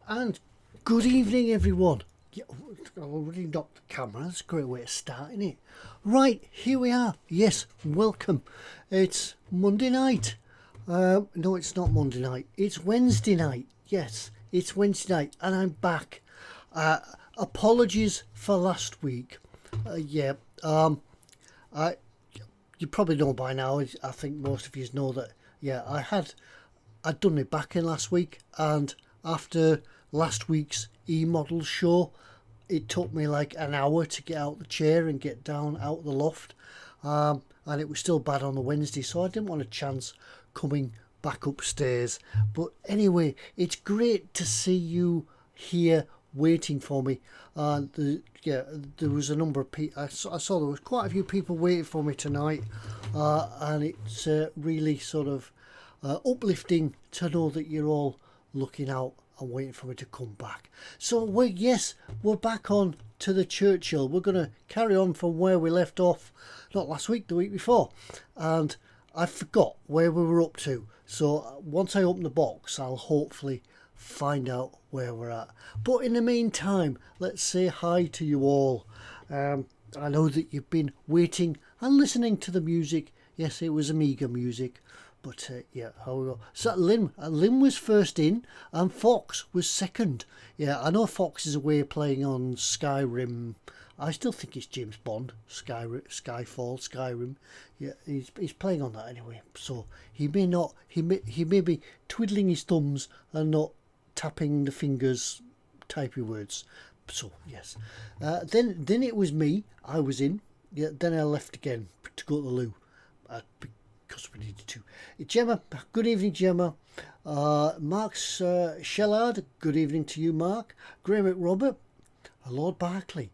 And good evening, everyone. Yeah, I already knocked the camera. That's a great way of starting it. Right, here we are. Yes, welcome. It's Monday night. No, it's not Monday night. It's Wednesday night. Yes, it's Wednesday night, and I'm back. Apologies for last week. I you probably know by now. I think most of you know that. Yeah, I'd done my back in last week, and after last week's e-model show, it took me like an hour to get out the chair and get down out the loft, and it was still bad on the Wednesday, so I didn't want a chance coming back upstairs. But anyway, it's great to see you here waiting for me. There was a number of people. I saw there was quite a few people waiting for me tonight, and it's really sort of uplifting to know that you're all looking out and waiting for me to come back. So we're back on to the Churchill. We're going to carry on from where we left off, not last week, the week before, and I forgot where we were up to. So once I open the box, I'll hopefully find out where we're at. But in the meantime, let's say hi to you all. I know that you've been waiting and listening to the music. Yes, it was Amiga music. But yeah, how we go. So Lynn was first in, and Fox was second. Yeah, I know Fox is away playing on Skyrim. I still think it's James Bond, Skyfall, Skyrim. Yeah, he's playing on that anyway. So he may not. He may be twiddling his thumbs and not tapping the fingers, typey words. So yes. Then it was me. I was in. Yeah. Then I left again to go to the loo. Because we needed to. Gemma, good evening, Gemma. Mark Shellard, good evening to you, Mark. Graham McRobert, Lord Barclay.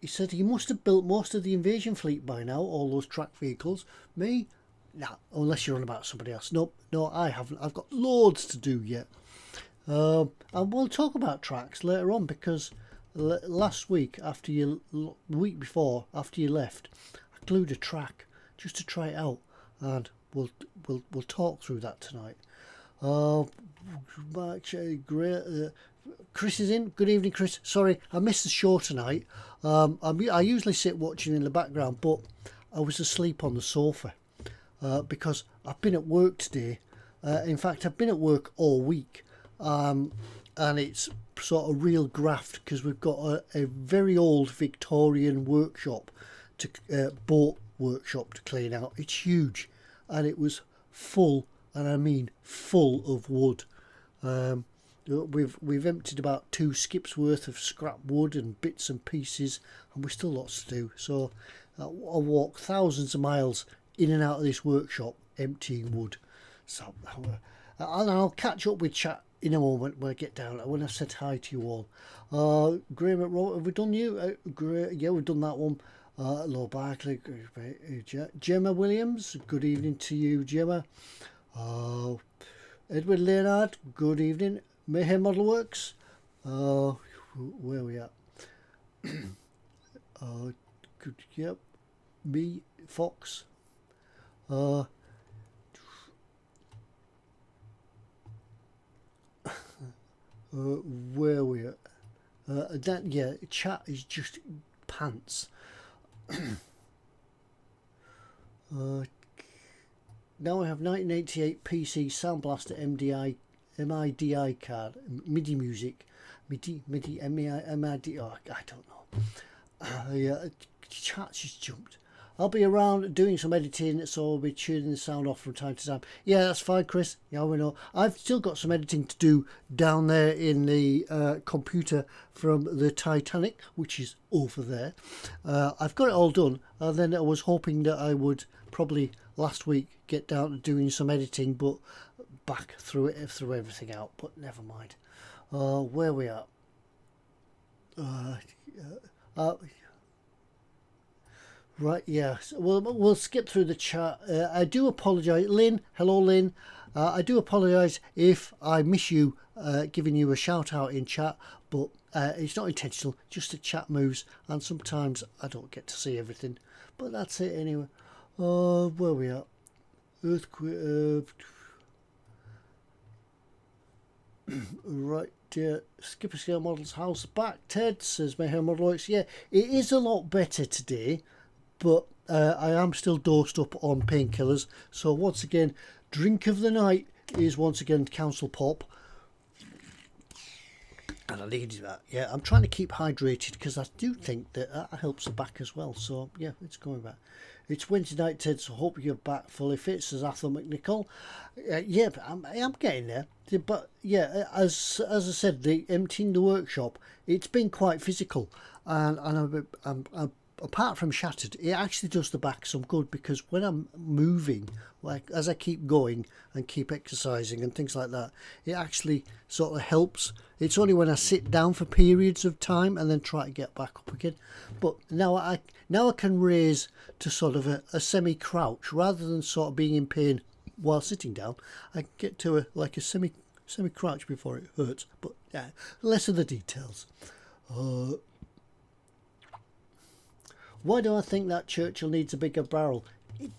He said he must have built most of the invasion fleet by now, all those track vehicles. Me? Nah, unless you're on about somebody else. No, I haven't. I've got loads to do yet. And we'll talk about tracks later on, because last week, the week before, after you left, I glued a track just to try it out. And we'll talk through that tonight. Chris is in. Good evening, Chris. Sorry, I missed the show tonight. I usually sit watching in the background, but I was asleep on the sofa because I've been at work today. In fact, I've been at work all week, and it's sort of real graft because we've got a very old Victorian workshop boat workshop to clean out. It's huge, and it was full, and I mean full of wood. We've emptied about 2 skips worth of scrap wood and bits and pieces, and we've still lots to do. So I walk thousands of miles in and out of this workshop emptying wood. So I'll catch up with chat in a moment when I get down, when I said hi to you all. Graham, have we done you? Yeah, we've done that one. Lord Barclay, Gemma Williams, good evening to you, Gemma. Edward Leonard, good evening. Mayhem Model Works, where are we at? Good, yep. Me, Fox. Where are we at? Chat is just pants. Now I have 1988 PC Sound Blaster MIDI card, MIDI music, MIDI, MIDI. Oh, I don't know. Yeah, chat's just jumped. I'll be around doing some editing, so I'll be tuning the sound off from time to time. Yeah, that's fine, Chris. Yeah, we know. I've still got some editing to do down there in the computer from the Titanic, which is over there. I've got it all done, and then I was hoping that I would probably last week get down to doing some editing, but back through everything out. But never mind. Where we are. Right, yeah. We'll skip through the chat. I do apologise, Lynn. Hello, Lynn. I do apologise if I miss you giving you a shout out in chat, but it's not intentional. Just the chat moves, and sometimes I don't get to see everything. But that's it anyway. Where we are? Earthquake. Right, Skipper Scale Models House back. Ted says, my hair model works. Yeah, it is a lot better today, but I am still dosed up on painkillers. So once again, drink of the night is once again Council Pop. And I needed that. Yeah, I'm trying to keep hydrated because I do think that helps the back as well. So yeah, it's going back. It's Wednesday night, Ted, so hope you're back fully fit, says Athel McNichol. Yeah, but I am getting there. But yeah, as I said, the emptying the workshop, it's been quite physical. And I'm apart from shattered, it actually does the back some good, because when I'm moving, like as I keep going and keep exercising and things like that, it actually sort of helps. It's only when I sit down for periods of time and then try to get back up again. But now I can raise to sort of a semi crouch rather than sort of being in pain while sitting down. I can get to a semi crouch before it hurts. But yeah, less of the details. Why do I think that Churchill needs a bigger barrel? It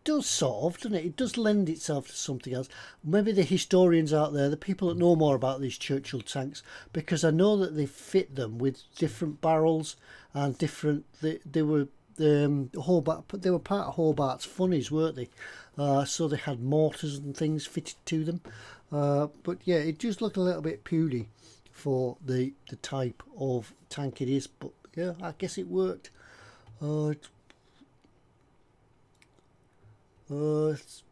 does sort of, doesn't it? It does lend itself to something else. Maybe the historians out there, the people that know more about these Churchill tanks, because I know that they fit them with different barrels and different. They were Hobart. They were part of Hobart's funnies, weren't they? So they had mortars and things fitted to them. But yeah, it just looked a little bit puny for the type of tank it is. But yeah, I guess it worked.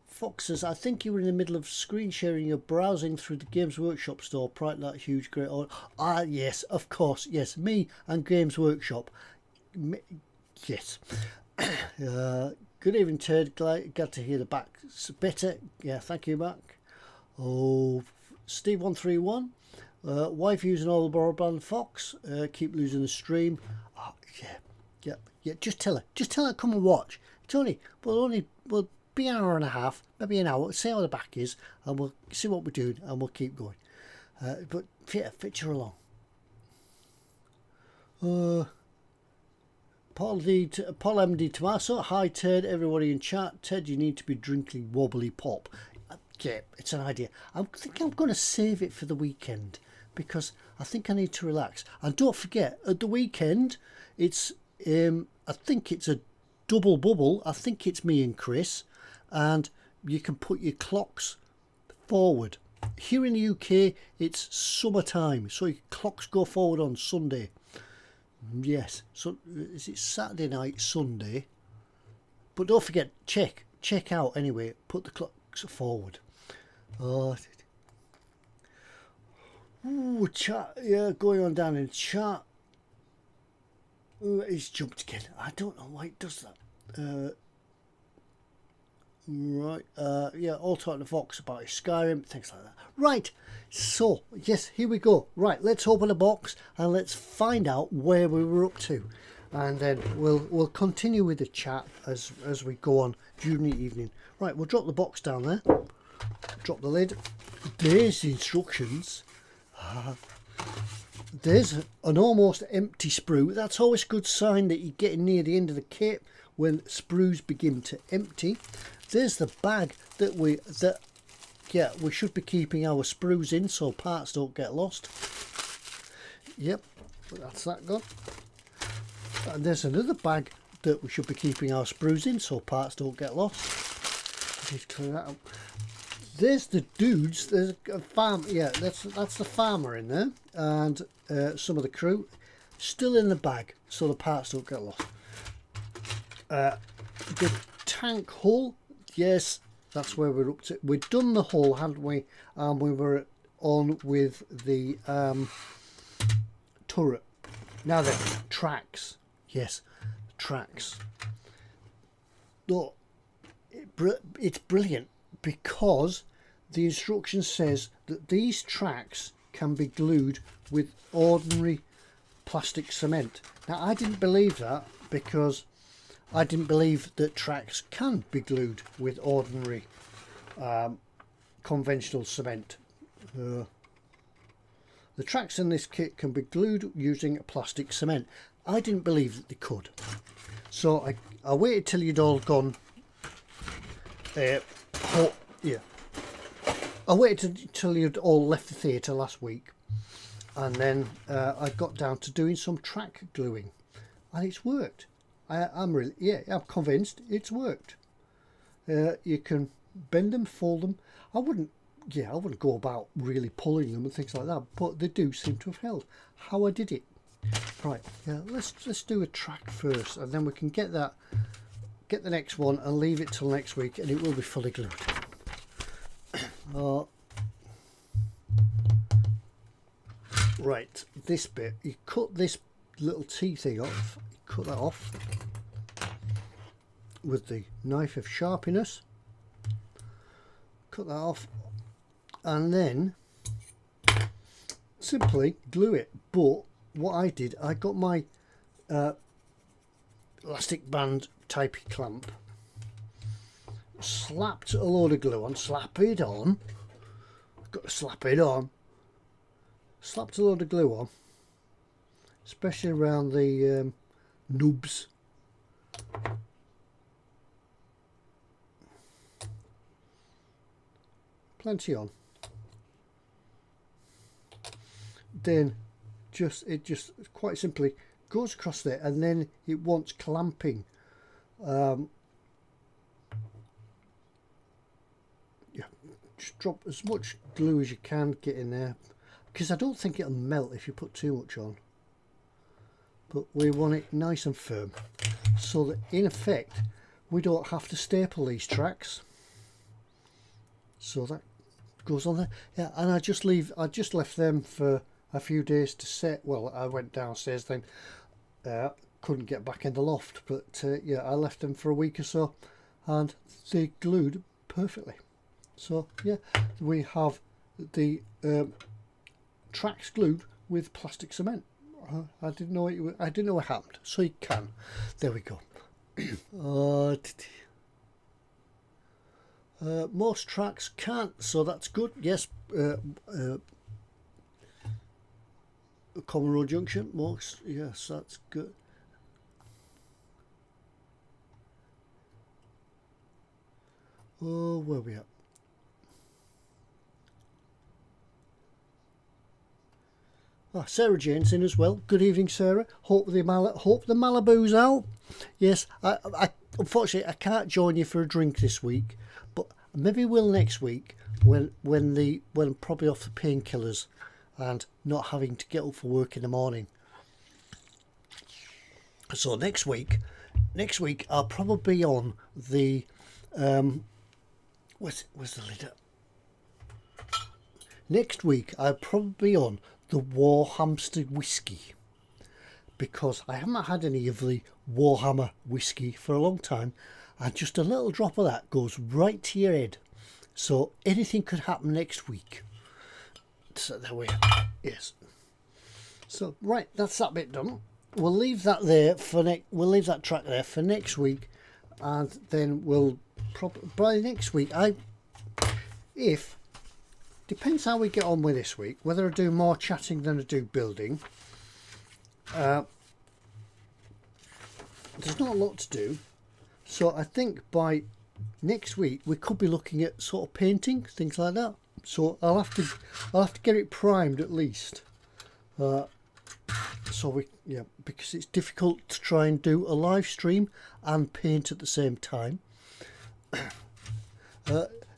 Fox says, I think you were in the middle of screen sharing or browsing through the Games Workshop store prior to that huge great order. Ah, yes, of course, yes, me and Games Workshop. Yes. Good evening, Ted. Glad to hear the back's better. Yeah, thank you, back. Oh, Steve131. Wife using all the broadband, Fox. Keep losing the stream. Oh, yeah. Just tell her come and watch. We'll be an hour and a half, maybe an hour. See how the back is, and we'll see what we're doing, and we'll keep going. But yeah, fit her along. Paul MD Tommaso. Hi Ted, everybody in chat. Ted, you need to be drinking wobbly pop. Yeah, it's an idea. I think I'm going to save it for the weekend, because I think I need to relax. And don't forget, at the weekend, it's I think it's a double bubble. I think it's me and Chris, and you can put your clocks forward. Here in the UK, it's summertime, so your clocks go forward on Sunday. Yes, so is it Saturday night, Sunday? But don't forget, check out anyway. Put the clocks forward. Ooh, chat, yeah, going on down in chat. He's jumped again. I don't know why it does that. Right, yeah, all talking to Fox about his Skyrim, things like that. Right, so, yes, here we go. Right, let's open the box and let's find out where we were up to. And then we'll continue with the chat as we go on during the evening. Right, we'll drop the box down there. Drop the lid. There's the instructions. There's an almost empty sprue. That's always a good sign that you're getting near the end of the kit when sprues begin to empty. There's the bag that we should be keeping our sprues in so parts don't get lost. Yep, that's that gone. And there's another bag that we should be keeping our sprues in so parts don't get lost. Need to clear that up. There's the dudes. There's a farm. Yeah, that's the farmer in there, and some of the crew still in the bag, so the parts don't get lost. The tank hull. Yes, that's where we're up to. We've done the hull, hadn't we? And we were on with the turret. Now then, tracks. Yes, tracks. Look, it's brilliant, because the instruction says that these tracks can be glued with ordinary plastic cement. Now, I didn't believe that, because I didn't believe that tracks can be glued with ordinary conventional cement. The tracks in this kit can be glued using plastic cement. I didn't believe that they could. So I waited till you'd all gone. Yeah. I waited until you'd all left the theatre last week, and then I got down to doing some track gluing, and it's worked. I'm convinced it's worked. You can bend them, fold them. I wouldn't go about really pulling them and things like that, but they do seem to have held. How I did it? Right, yeah, let's do a track first, and then we can get the next one and leave it till next week, and it will be fully glued. Right, this bit, you cut this little T thing off, you cut that off with the knife of sharpness, cut that off, and then simply glue it. But what I did, I got my elastic band typey clamp, slapped a load of glue on, got to slap it on, slapped a load of glue on, especially around the nubs. Plenty on. Then it just quite simply goes across there, and then it wants clamping. Just drop as much glue as you can get in there, because I don't think it'll melt if you put too much on, but we want it nice and firm so that in effect we don't have to staple these tracks. So that goes on there. Yeah, and I just left them for a few days to set. Well, I went downstairs then, couldn't get back in the loft, but yeah, I left them for a week or so, and they glued perfectly. So yeah, we have the tracks glued with plastic cement. I didn't know it happened. So you can. There we go. Most tracks can't, so that's good. Yes, common road junction. Most, yes, that's good. Oh, where are we at? Sarah Jane's in as well. Good evening, Sarah. Hope the Malibu's out. Yes, I unfortunately I can't join you for a drink this week, but maybe we'll next week when I'm probably off the painkillers and not having to get up for work in the morning. So next week I'll probably be on the where's the lid? Next week I'll probably be on the Warhamster whiskey, because I haven't had any of the Warhammer whiskey for a long time, and just a little drop of that goes right to your head. So anything could happen next week. So there we are. Yes. So right, that's that bit done. We'll leave that there for we'll leave that track there for next week, and then we'll probably by next week depends how we get on with this week, whether I do more chatting than I do building. There's not a lot to do, so I think by next week we could be looking at sort of painting, things like that. So I'll have to get it primed at least. Because it's difficult to try and do a live stream and paint at the same time.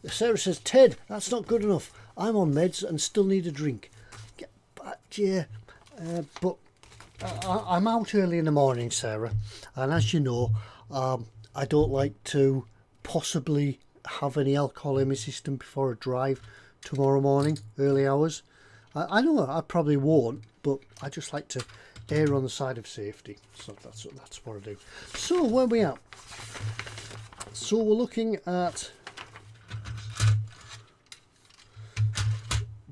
Sarah says, Ted, that's not good enough. I'm on meds and still need a drink. But I'm out early in the morning, Sarah, and as you know, I don't like to possibly have any alcohol in my system before I drive tomorrow morning, early hours. I know I probably won't, but I just like to err on the side of safety. So that's what I do. So where are we at? So we're looking at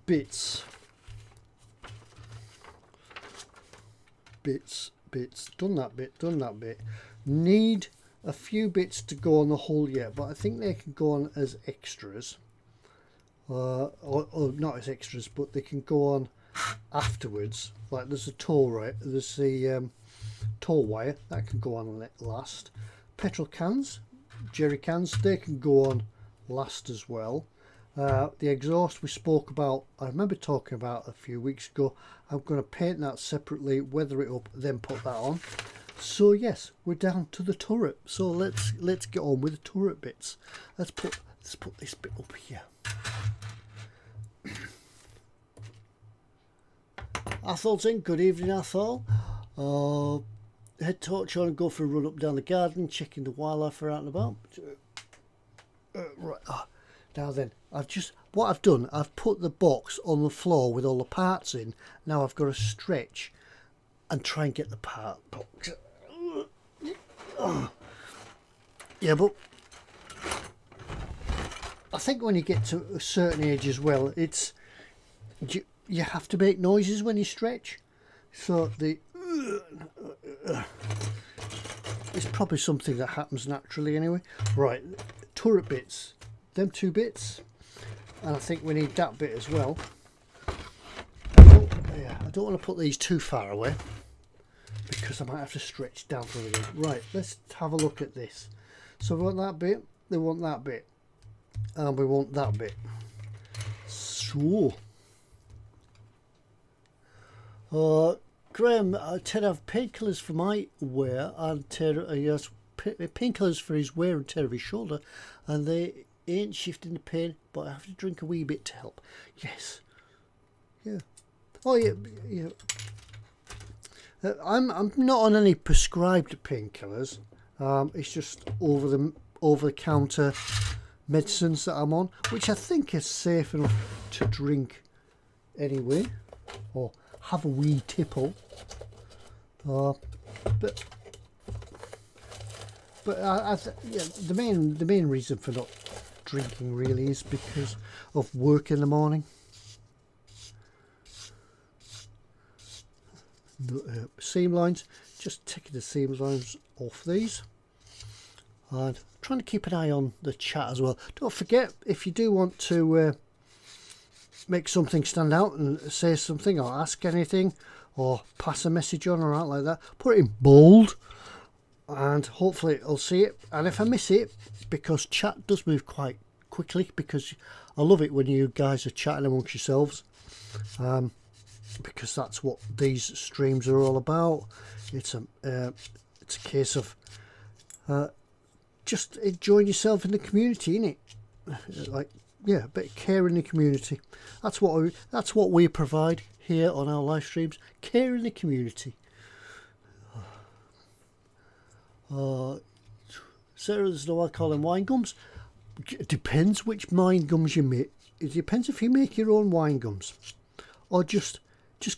bits, done that bit. Need a few bits to go on the hull yet, but I think they can go on as extras, or not as extras, but they can go on afterwards. Like there's a tow wire that can go on last. Petrol cans, jerry cans, they can go on last as well. The exhaust we spoke about, I remember talking about a few weeks ago. I'm going to paint that separately, weather it up, then put that on. So yes, we're down to the turret. So let's get on with the turret bits. Let's put this bit up here. Athol's in. Good evening, Athol. Head torch on and go for a run up down the garden, checking the wildlife are out and about. Right. Now then, what I've done, I've put the box on the floor with all the parts in. Now I've got to stretch and try and get the part box. Yeah, but I think when you get to a certain age as well, it's you have to make noises when you stretch. So it's probably something that happens naturally anyway. Right, turret bits, them 2 bits, and I think we need that bit as well. I don't want to put these too far away because I might have to stretch down for them. Right, let's have a look at this. So we want that bit, we want that bit, and we want that bit. So Graham, Ted have painkillers for my wear and tear. He has painkillers for his wear and tear of his shoulder, and they ain't shifting the pain, but I have to drink a wee bit to help. Yes. Yeah. Oh yeah. Yeah. I'm not on any prescribed painkillers. It's just over the counter medicines that I'm on, which I think is safe enough to drink anyway, or have a wee tipple. But yeah, the main reason for not drinking really is because of work in the morning. The seam lines, just taking the seam lines off these, and trying to keep an eye on the chat as well. Don't forget, if you do want to make something stand out and say something or ask anything or pass a message on or out like that, put it in bold and hopefully I'll see it. And if I miss it, because chat does move quite quickly, because I love it when you guys are chatting amongst yourselves, because that's what these streams are all about. It's a case of just enjoying yourself in the community, innit? Like, yeah, a bit of care in the community. That's what we provide here on our live streams. Care in the community. Sarah, there's no alcohol in wine gums. It depends which wine gums you make. It depends if you make your own wine gums, or just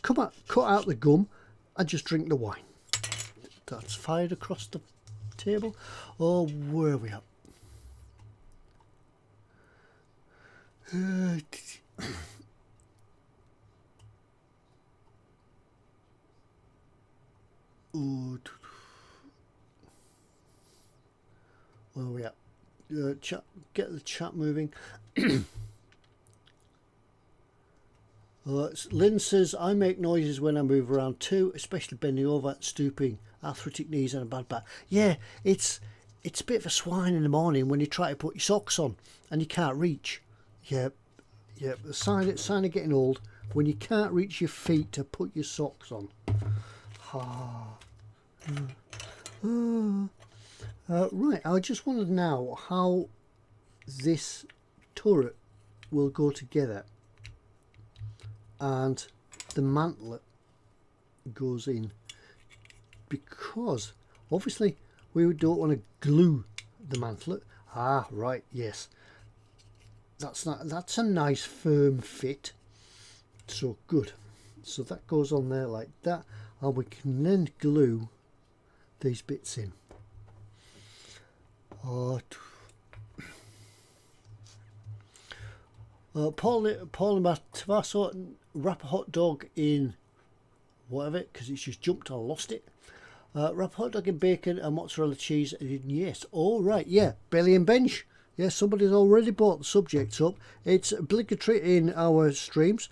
cut out the gum and just drink the wine. That's fired across the table. Oh, where are we at? Where are we at? Chat, get the chat moving. Lynn says, I make noises when I move around too, especially bending over, stooping, arthritic knees and a bad back. Yeah, it's a bit of a swine in the morning when you try to put your socks on and you can't reach. Yeah, the sign of getting old, when you can't reach your feet to put your socks on. Right, I just wondered now how this turret will go together and the mantlet goes in, because obviously we don't want to glue the mantlet. Right, yes, that's a nice firm fit, so good. So that goes on there like that, and we can then glue these bits in. Paul and Tavasso, wrap a hot dog in whatever, because it's just jumped, I lost it. Wrap a hot dog in bacon and mozzarella cheese. Yes, all right, yeah, belly and bench. Yeah, somebody's already brought the subject up. It's obligatory in our streams.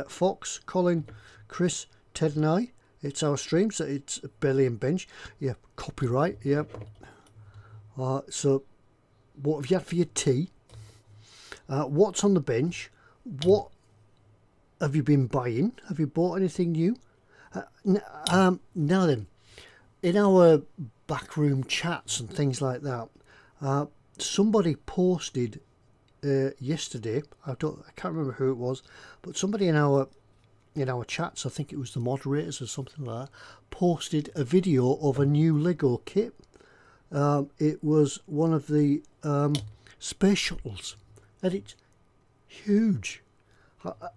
Fox, Colin, Chris, Ted and I. It's our streams. It's belly and bench. Yeah, copyright. Yeah. So, what have you had for your tea? what's on the bench, what have you been buying, have you bought anything new? Now then, in our backroom chats and things like that, somebody posted yesterday, I can't remember who it was, but somebody in our chats, I think it was the moderators or something like that, posted a video of a new Lego kit. It was one of the space shuttles, and it's huge.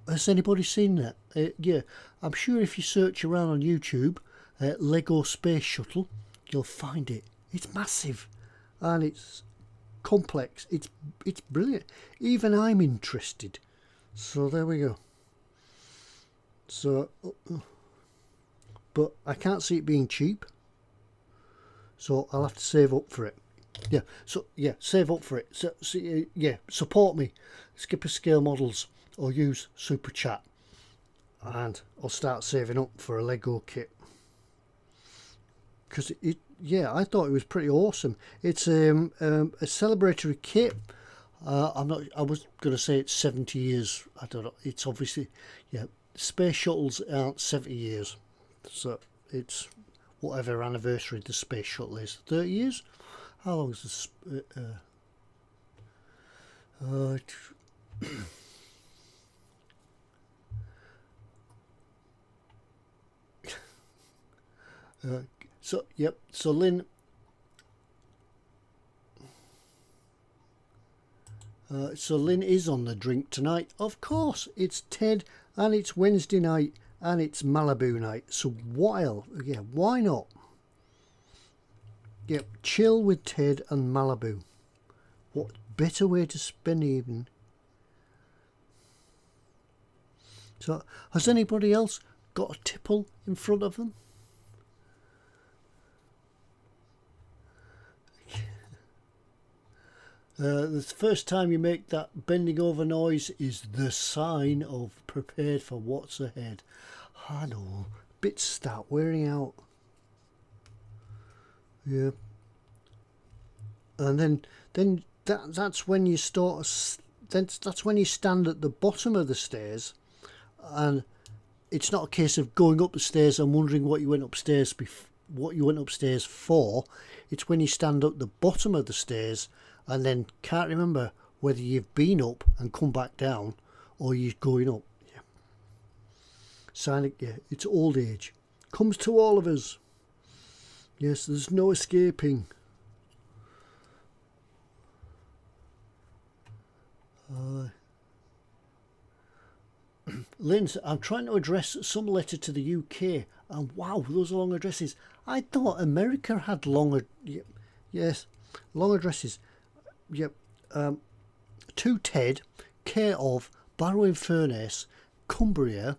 Has anybody seen that? Yeah, I'm sure if you search around on YouTube, Lego space shuttle, you'll find it. It's massive, and it's complex. It's brilliant. Even I'm interested. So there we go. So, but I can't see it being cheap. So I'll have to save up for it. Yeah. So yeah, save up for it. So yeah, support me. Skipper Scale Models or use Super Chat, and I'll start saving up for a Lego kit. Because yeah, I thought it was pretty awesome. It's a celebratory kit. I was going to say it's 70 years. I don't know. It's obviously, yeah, space shuttles aren't 70 years. So it's whatever anniversary the space shuttle is. 30 years? How long is this? So yep. So Lynn. So Lynn is on the drink tonight. Of course, it's Ted, and it's Wednesday night, and it's Malibu night. So yeah, why not? Yep, chill with Ted and Malibu. What better way to spend the evening? So, has anybody else got a tipple in front of them? The first time you make that bending over noise is the sign of prepared for what's ahead. I know, bits start wearing out. Yeah. And then that's when you that's when you stand at the bottom of the stairs, and it's not a case of going up the stairs and wondering what you went upstairs for. It's when you stand at the bottom of the stairs and then can't remember whether you've been up and come back down or you're going up. Yeah. Sign, yeah, it's old age. Comes to all of us. Yes, there's no escaping. Lynn, I'm trying to address some letter to the UK, and wow, those are long addresses. I thought America had longer. Yes, long addresses. Yep. To Ted, care of Barrow-in-Furness, Cumbria.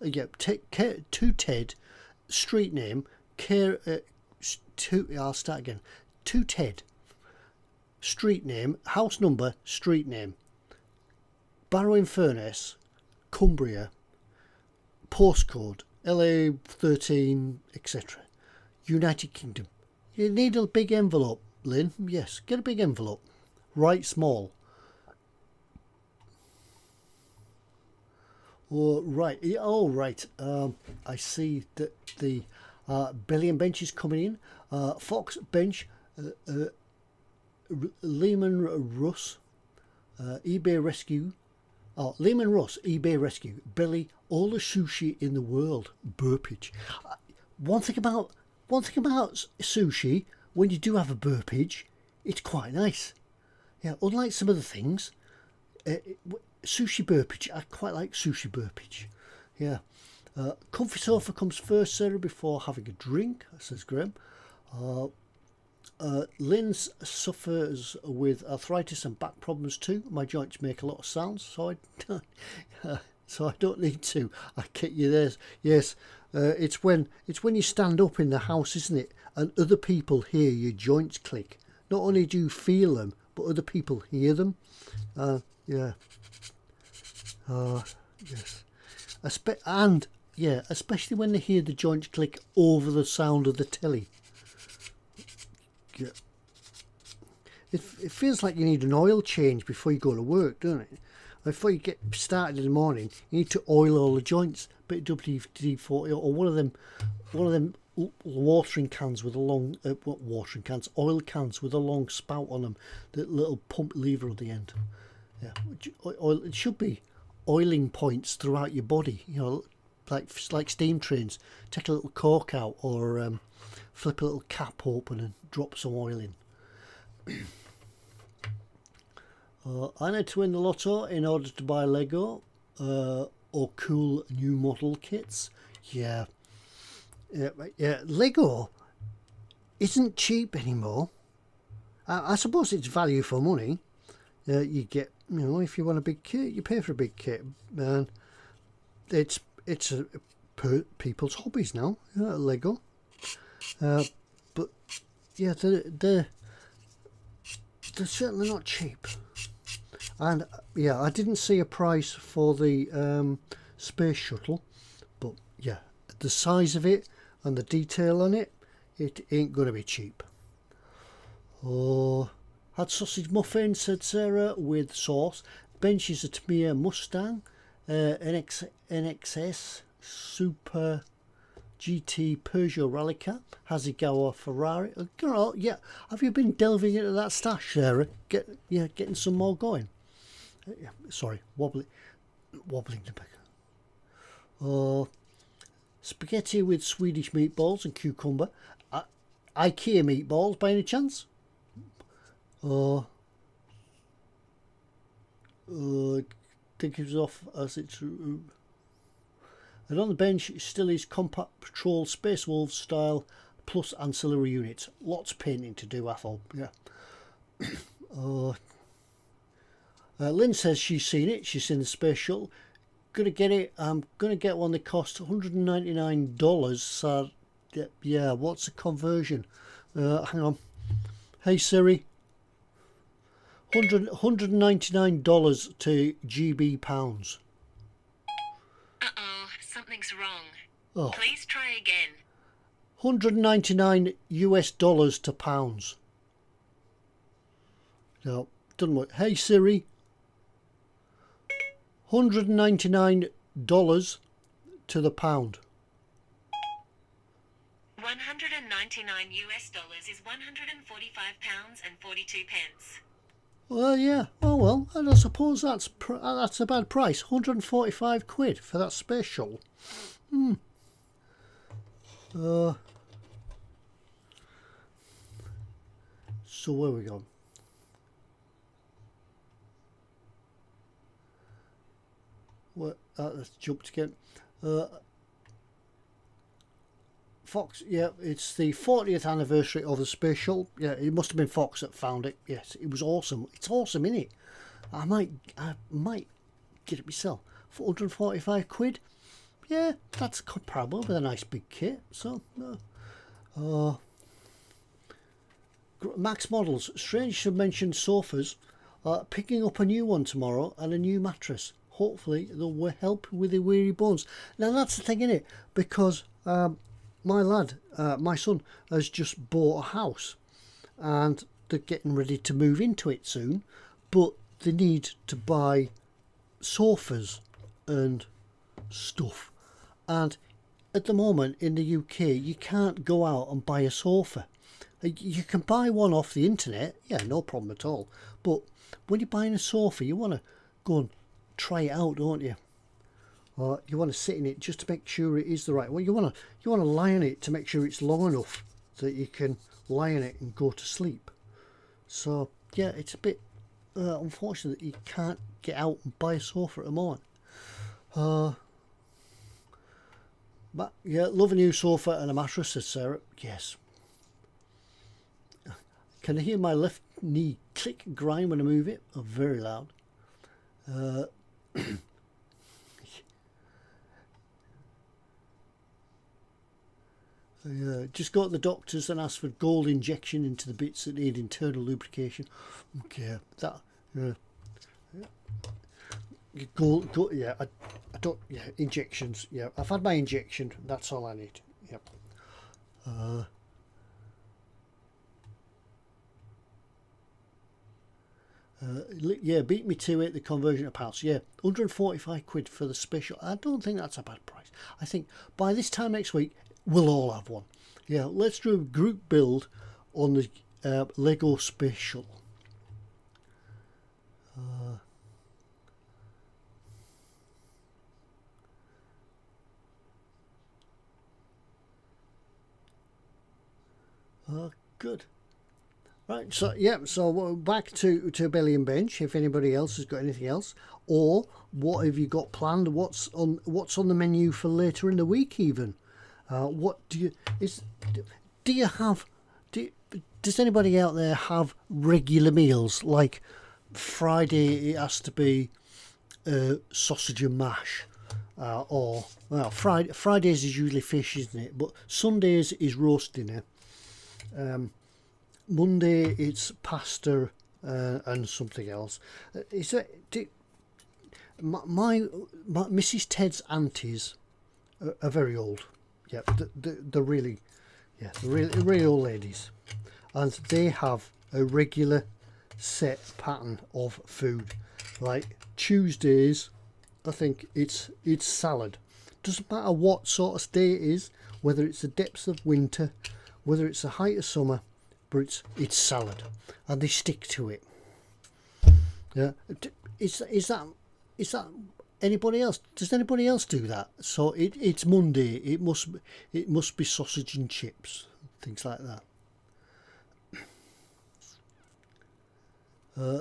Yep. To Ted, street name. Care. I'll start again. To Ted, street name, house number, street name. Barrow-in-Furness, Cumbria, postcode LA13, etc. United Kingdom. You need a big envelope, Lynn. Yes, get a big envelope. Write small. Oh, right. Oh, right. I see that the Belly and Bench is coming in. Fox Bench, Lehman Russ, eBay Rescue. Oh, Lehman Russ, eBay Rescue. Belly, all the sushi in the world. Burpage. One thing about sushi, when you do have a burpage, it's quite nice. Yeah, unlike some other things, sushi burpage, I quite like sushi burpage. Yeah. Comfy sofa comes first, Sarah, before having a drink, says Graham. Lynn suffers with arthritis and back problems too. My joints make a lot of sounds, so I don't need to. I get you there. Yes, it's when you stand up in the house, isn't it? And other people hear your joints click. Not only do you feel them, but other people hear them. Yeah. Yes. Especially when they hear the joints click over the sound of the telly. Yeah. it feels like you need an oil change before you go to work, doesn't it? Before you get started in the morning, you need to oil all the joints. Bit of WD-40 or one of them watering cans with a long oil cans with a long spout on them, that little pump lever at the end. Yeah, oil. It should be oiling points throughout your body. You know, like steam trains. Take a little cork out, or flip a little cap open and drop some oil in. I need to win the lotto in order to buy Lego or cool new model kits. Yeah. Lego isn't cheap anymore. I suppose it's value for money. You get, you know, if you want a big kit, you pay for a big kit, and it's people's hobbies now. Lego, but yeah, they're certainly not cheap. And yeah, I didn't see a price for the space shuttle, but yeah, the size of it and the detail on it, it ain't gonna be cheap. Oh, had sausage muffin, said Sarah, with sauce. Benches a Tamiya Mustang, NXS Super GT Peugeot Rally Car, Hasegawa Ferrari. Yeah, have you been delving into that stash, Sarah? Getting some more going. Sorry, wobbling the back. Oh, spaghetti with Swedish meatballs and cucumber. IKEA meatballs by any chance? Think it was off as it's. And on the bench still is compact patrol Space Wolves style plus ancillary units. Lots of painting to do, Athol. Yeah. Lynn says she's seen it. She's seen the space shuttle. Gonna get it. I'm gonna get one that costs $199. So yeah, what's the conversion? Hang on. Hey Siri. $199 to GB pounds. Uh-oh, something's wrong. Oh. Please try again. $199 US to pounds. No, doesn't work. Hey Siri. $199 to the pound. $199 US is 145 pounds and 42 pence. Well, yeah. Oh well, and I suppose that's a bad price. 145 quid for that space shuttle. So where we gone? What? Let's jump again. Fox, yeah, it's the 40th anniversary of the space shuttle. Yeah, it must have been Fox that found it. Yes, it was awesome. It's awesome, isn't it? I might get it myself for 145 quid. Yeah, that's comparable with a nice big kit. So, Max Models. Strange to mention sofas. Picking up a new one tomorrow and a new mattress. Hopefully, they'll help with the weary bones. Now, that's the thing, innit? Because my lad, my son, has just bought a house and they're getting ready to move into it soon, but they need to buy sofas and stuff. And at the moment in the UK, you can't go out and buy a sofa. You can buy one off the internet, yeah, no problem at all. But when you're buying a sofa, you want to go and try it out, don't you? Or you want to sit in it just to make sure it is the right one. You want to lie on it to make sure it's long enough that you can lie on it and go to sleep. So yeah, it's a bit unfortunate that you can't get out and buy a sofa at the moment. But yeah, love a new sofa and a mattress, says Sarah. Yes. Can I hear my left knee click grind when I move it? Oh, very loud. Just go to the doctors and ask for gold injection into the bits that need internal lubrication. Okay, that gold. Yeah, I don't. Yeah, injections. Yeah, I've had my injection. That's all I need. Yep. Yeah, beat me to it. The conversion to pounds. Yeah, 145 quid for the special. I don't think that's a bad price. I think by this time next week we'll all have one. Yeah, let's do a group build on the Lego special. Good. Right, so yeah, so we're back to Belly and Bench. If anybody else has got anything else, or what have you got planned? What's on the menu for later in the week? Even, what do you does anybody out there have regular meals? Like Friday, it has to be sausage and mash, or well, Fridays is usually fish, isn't it? But Sundays is roast dinner. Monday it's pasta and something else. My Mrs. Ted's aunties are very old. Yeah, they're really, yeah, they're really old ladies, and they have a regular set pattern of food. Like Tuesdays, I think it's salad. Doesn't matter what sort of day it is, whether it's the depths of winter, whether it's the height of summer, but it's salad, and they stick to it. Yeah, is that anybody else? Does anybody else do that? So it's Monday. It must be sausage and chips, things like that.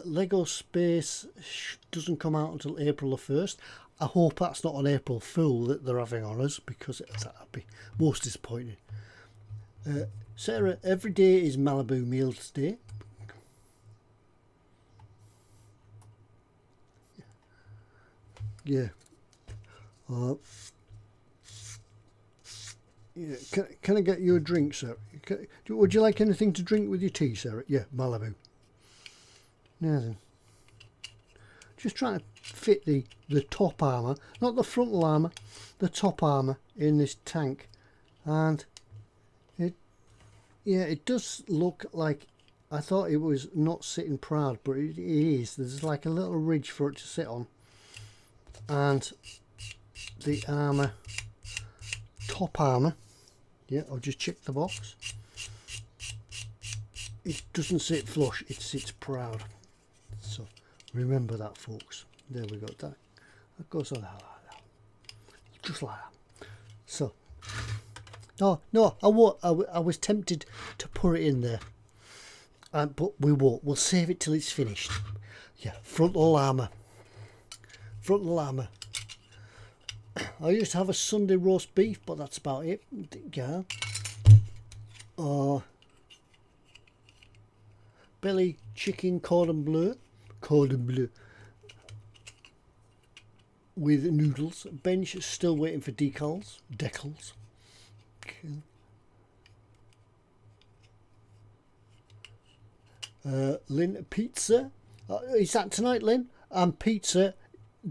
Lego Space doesn't come out until April the 1st. I hope that's not an April Fool that they're having on us, because that'd be most disappointing. Sarah, every day is Malibu Meals Day. Yeah. Yeah. Can I get you a drink, sir? Would you like anything to drink with your tea, Sarah? Yeah, Malibu. Now then. Just trying to fit the top armour, not the frontal armour, the top armour in this tank. And yeah, it does look like, I thought it was not sitting proud, but it is. There's like a little ridge for it to sit on. And the armour, top armour, yeah, I'll just check the box. It doesn't sit flush, it sits proud. So remember that, folks. There we go. That goes on like that. Just like that. So. No, I was tempted to put it in there, but we won't. We'll save it till it's finished. Yeah, frontal armour. Frontal armour. I used to have a Sunday roast beef, but that's about it. Yeah. Belly chicken cordon bleu. With noodles. Bench is still waiting for decals. Lynn, pizza. Is that tonight, Lynn? And pizza,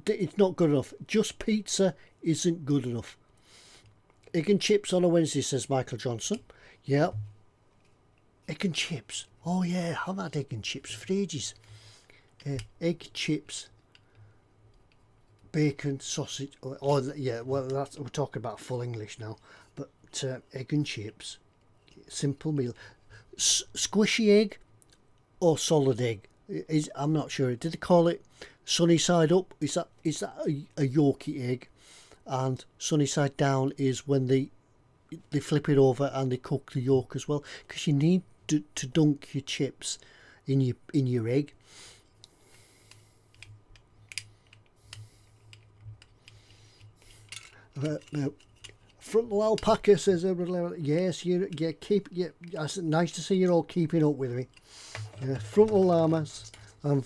it's not good enough. Just pizza isn't good enough. Egg and chips on a Wednesday, says Michael Johnson. Yeah. Egg and chips. Oh yeah, I've had egg and chips for ages. Egg, chips, bacon, sausage. Oh yeah, well we're talking about full English now. But egg and chips, simple meal. Squishy egg or solid egg? I'm not sure. Did they call it sunny side up? Is that a Yorkie egg? And sunny side down is when they flip it over and they cook the yolk as well, because you need to dunk your chips in your egg. Frontal alpaca, says everybody. Yes, it's nice to see you're all keeping up with me. Frontal llamas and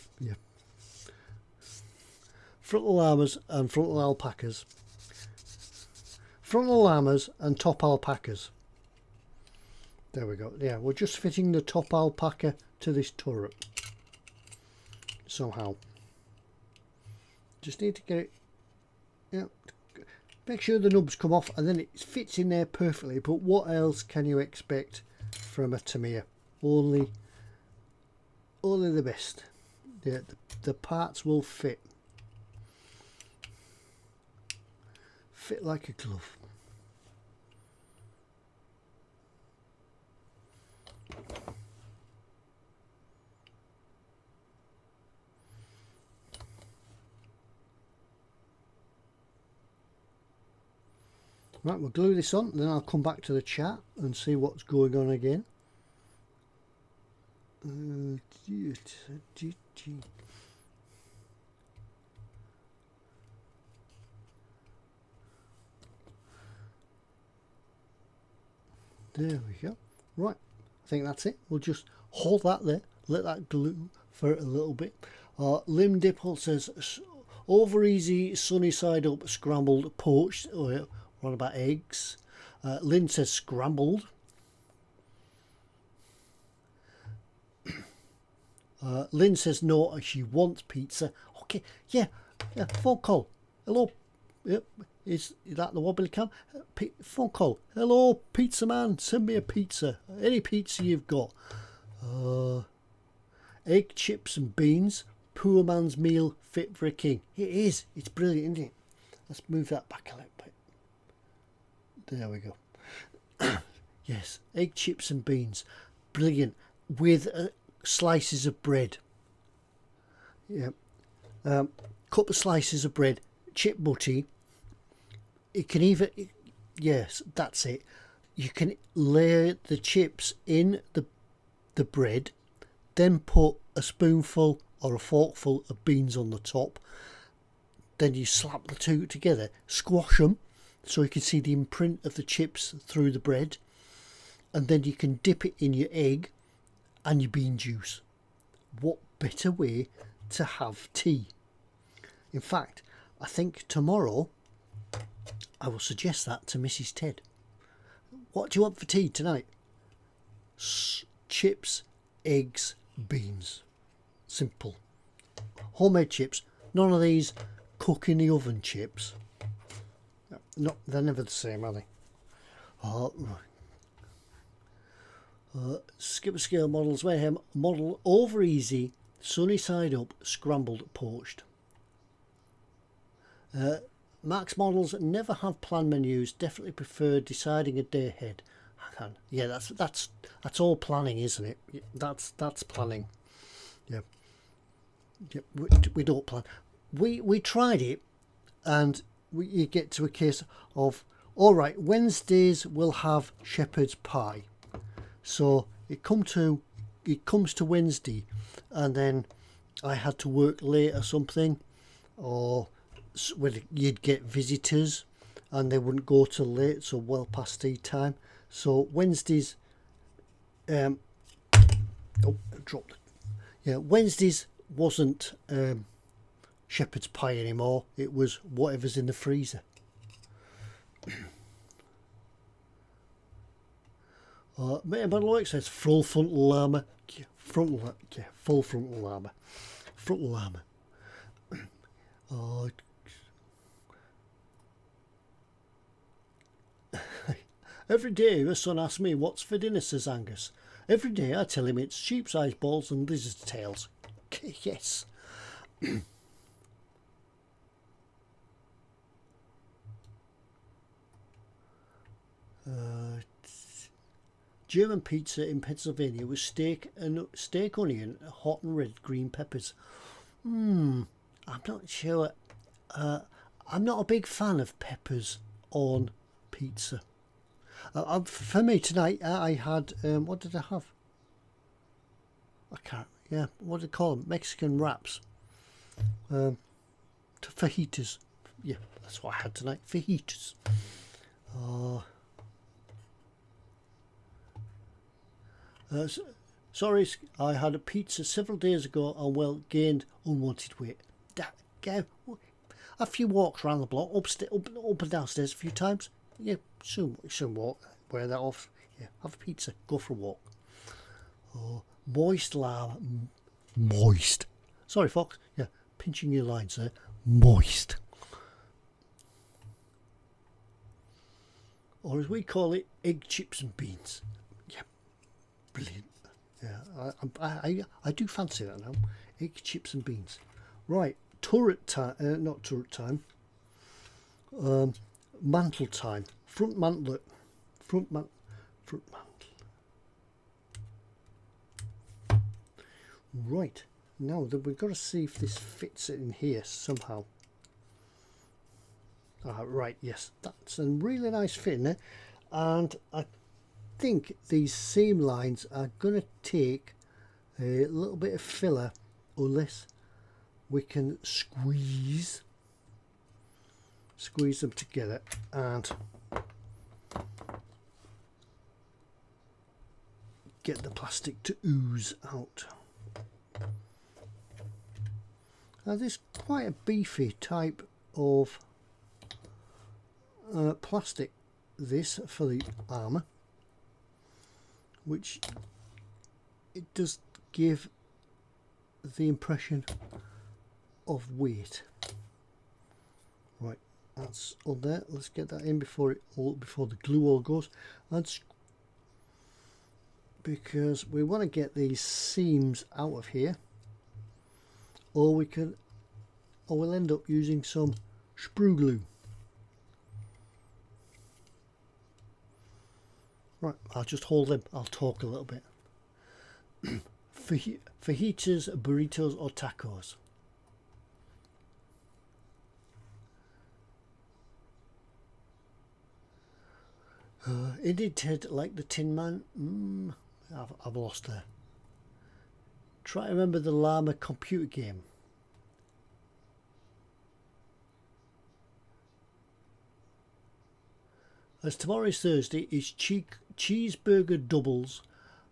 frontal llamas and frontal alpacas. Frontal llamas and top alpacas. There we go. Yeah, we're just fitting the top alpaca to this turret somehow. Just need to get it. Yeah. Make sure the nubs come off, and then it fits in there perfectly. But what else can you expect from a Tamiya? Only the best. Yeah, the parts will fit like a glove. Right, we'll glue this on, then I'll come back to the chat and see what's going on again. There we go. Right, I think that's it. We'll just hold that there, let that glue for a little bit. Lim Dipple says, over easy, sunny side up, scrambled, poached. Oh, yeah. What about eggs? Lynn says scrambled. Lynn says no, she wants pizza. Okay, yeah, phone call. Hello, yep, is that the wobbly cam? Phone call. Hello, pizza man, send me a pizza. Any pizza you've got. Egg, chips and beans. Poor man's meal, fit for a king. It is. It's brilliant, isn't it? Let's move that back a little bit. There we go. Yes, egg, chips and beans. Brilliant. With slices of bread. Yeah. Couple of slices of bread. Chip butty. It can even... Yes, that's it. You can layer the chips in the bread. Then put a spoonful or a forkful of beans on the top. Then you slap the two together. Squash them. So you can see the imprint of the chips through the bread, and then you can dip it in your egg and your bean juice. What better way to have tea? In fact, I think tomorrow I will suggest that to Mrs. Ted. What do you want for tea tonight? Chips, eggs, beans. Simple. Homemade chips. None of these cook in the oven chips. No, they're never the same, are they? Skipper scale models, Mayhem model over easy, sunny side up, scrambled, poached. Max models never have planned menus. Definitely prefer deciding a day ahead. Yeah, that's all planning, isn't it? That's planning. Yeah. We don't plan. We tried it, and you get to a case of, all right, Wednesdays we'll have shepherd's pie. So it comes to Wednesday, and then I had to work late or something, or when you'd get visitors and they wouldn't go till late, so well past tea time. So Wednesdays, oh, I dropped it. Yeah, Wednesdays wasn't shepherd's pie anymore. It was whatever's in the freezer. Metabolic says full frontal llama. Yeah, full frontal llama. Frontal llama. Every day my son asks me what's for dinner, says Angus. Every day I tell him it's sheep's eyes balls and lizard's tails. Yes. German pizza in Pennsylvania was steak, onion, hot and red green peppers. I'm not sure. I'm not a big fan of peppers on pizza. For me tonight, I had what did I have? I can't. Yeah, what do they call them? Mexican wraps. Fajitas. Yeah, that's what I had tonight. Fajitas. Sorry, I had a pizza several days ago and gained unwanted weight. Go a few walks around the block, up and downstairs a few times. Yeah, soon walk. Wear that off. Yeah, have a pizza. Go for a walk. Moist lamb. Moist. Sorry, Fox. Yeah, pinching your lines there. Moist. Or as we call it, egg, chips and beans. Yeah, brilliant. Yeah, I do fancy that now. Egg, chips and beans. Right, turret time, not turret time. Mantle time. Front mantlet. Front mantle. Right, now we've got to see if this fits in here somehow. Right, yes, that's a really nice fit in there. And I think these seam lines are going to take a little bit of filler unless we can squeeze them together and get the plastic to ooze out. Now this is quite a beefy type of plastic, this, for the armour, which it does give the impression of weight. Right, that's on there. Let's get that in before the glue all goes, and because we want to get these seams out of here, or we'll end up using some sprue glue. Right, I'll just hold them. I'll talk a little bit. Fajitas, burritos or tacos? Indeed, Ted, like the Tin Man? I've lost there. Try to remember the llama computer game. As tomorrow is Thursday, it's cheeseburger doubles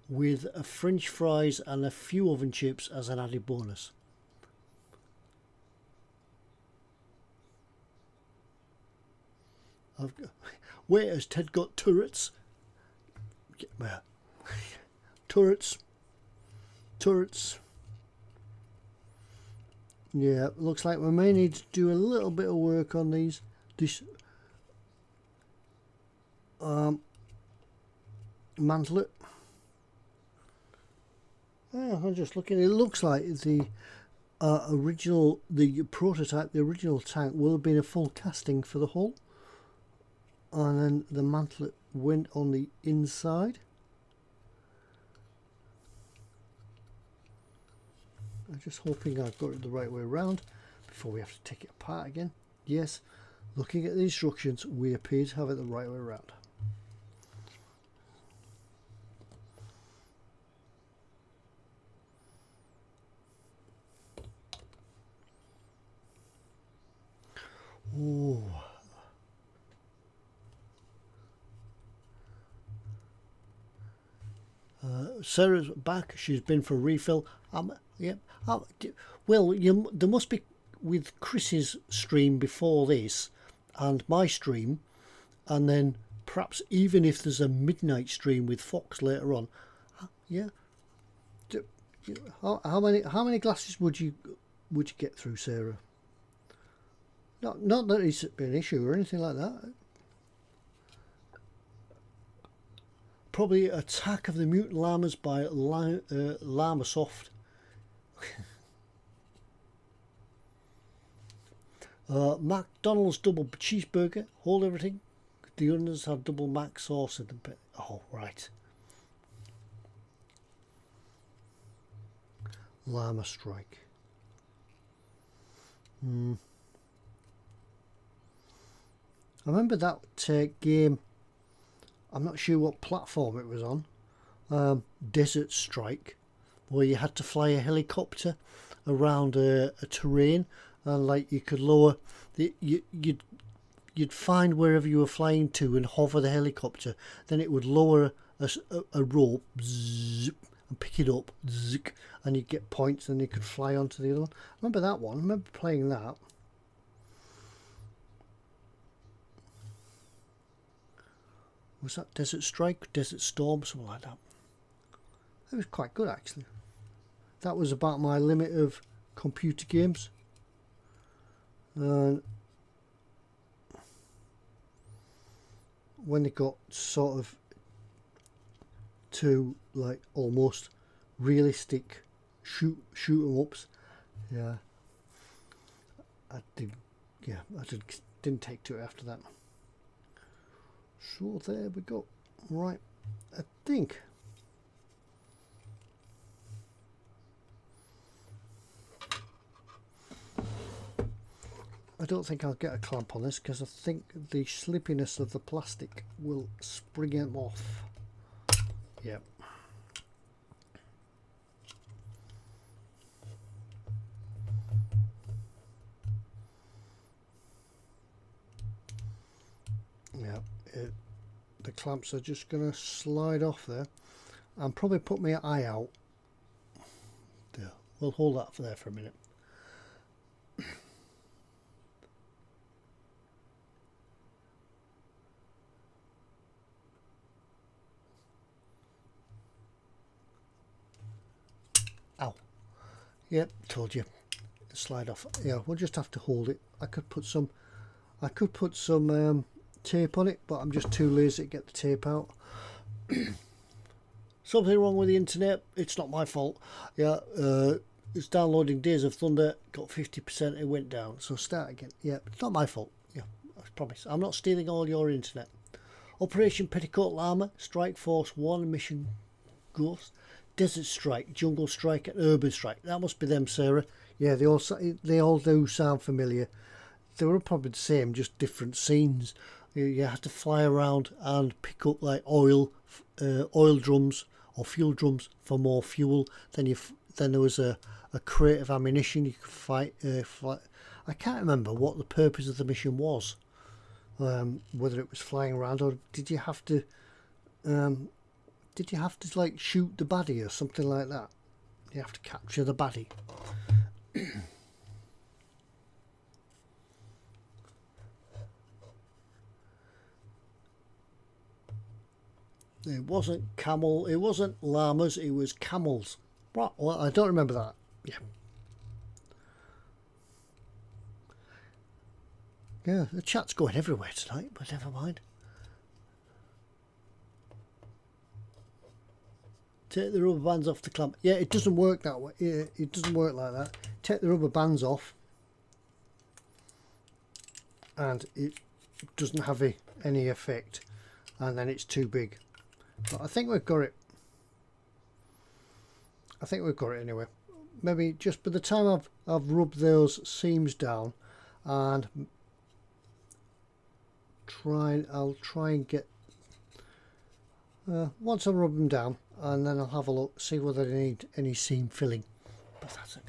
with a French fries and a few oven chips as an added bonus. Wait, has Ted got turrets? Turrets. Yeah, looks like we may need to do a little bit of work on this mantlet. Yeah, I'm just looking. It looks like the prototype, the original tank will have been a full casting for the hull, and then the mantlet went on the inside. I'm just hoping I've got it the right way around before we have to take it apart again. Yes, looking at the instructions, we appear to have it the right way around. Oh. Sarah's back. She's been for a refill. Yep. Well, there must be with Chris's stream before this and my stream, and then perhaps even if there's a midnight stream with Fox later on. Yeah. How many glasses would you get through, Sarah? Not that it's an issue or anything like that. Probably Attack of the Mutant Llamas by Llama Soft. McDonald's double cheeseburger. Hold everything. The others have double mac sauce in them. Oh, right. Llama Strike. I remember that game. I'm not sure what platform it was on. Desert Strike, where you had to fly a helicopter around a terrain, and like you could lower you'd find wherever you were flying to and hover the helicopter. Then it would lower a rope, zip, and pick it up, zip, and you'd get points, and you could fly onto the other one. I remember that one. I remember playing that. Was that Desert Strike, Desert Storm, something like that? It was quite good, actually. That was about my limit of computer games. When they got sort of to like almost realistic shoot 'em ups, Yeah, I did. Yeah, didn't take to it after that. So there we go. Right, I think I don't think I'll get a clamp on this because I think the slippiness of the plastic will spring him off. Yep. Yep. The clamps are just going to slide off there and probably put my eye out. There. We'll hold that for there for a minute. Ow. Yep, told you. Slide off. Yeah, we'll just have to hold it. I could put some tape on it, but I'm just too lazy to get the tape out. Something wrong with the internet. It's not my fault. Yeah, it's downloading Days of Thunder. Got 50%. It went down. So start again. Yeah, it's not my fault. Yeah, I promise. I'm not stealing all your internet. Operation Petticoat Llama, Strike Force 1, Mission Ghost, Desert Strike, Jungle Strike, and Urban Strike. That must be them, Sarah. Yeah, they all do sound familiar. They were probably the same, just different scenes. You had to fly around and pick up like oil drums or fuel drums for more fuel. Then there was a crate of ammunition you could fight. I can't remember what the purpose of the mission was. Whether it was flying around or did you have to like shoot the baddie or something like that? You have to capture the baddie. It wasn't camel, it wasn't llamas, it was camels. Right, well, I don't remember that. Yeah. Yeah, the chat's going everywhere tonight, but never mind. Take the rubber bands off the clamp. Yeah, it doesn't work that way. Yeah, it doesn't work like that. Take the rubber bands off, and it doesn't have any effect, and then it's too big. But I think we've got it. I think we've got it anyway. Maybe just by the time I've rubbed those seams down, and I'll try and get once I rub them down, and then I'll have a look, see whether they need any seam filling. But that's it.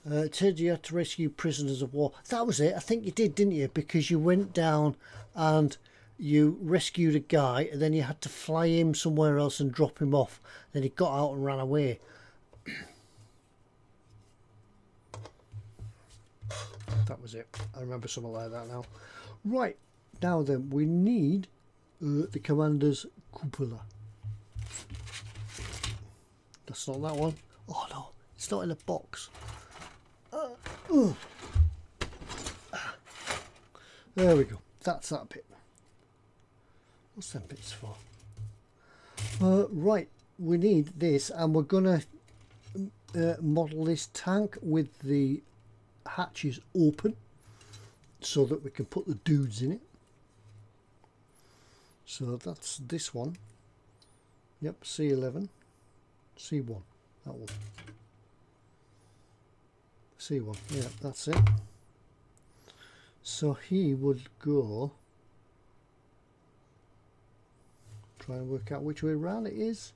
It said you had to rescue prisoners of war. That was it. I think you did, didn't you? Because you went down and you rescued a guy, and then you had to fly him somewhere else and drop him off. Then he got out and ran away. That was it. I remember something like that now. Right, now then, we need the commander's cupola. That's not that one. Oh no, it's not in a box. There we go. That's that bit. What's them bits for? Right, we need this, and we're gonna model this tank with the hatches open so that we can put the dudes in it. So that's this one. Yep, C11, C1, that one. C1, yeah, that's it. So he would go, try and work out which way around it is.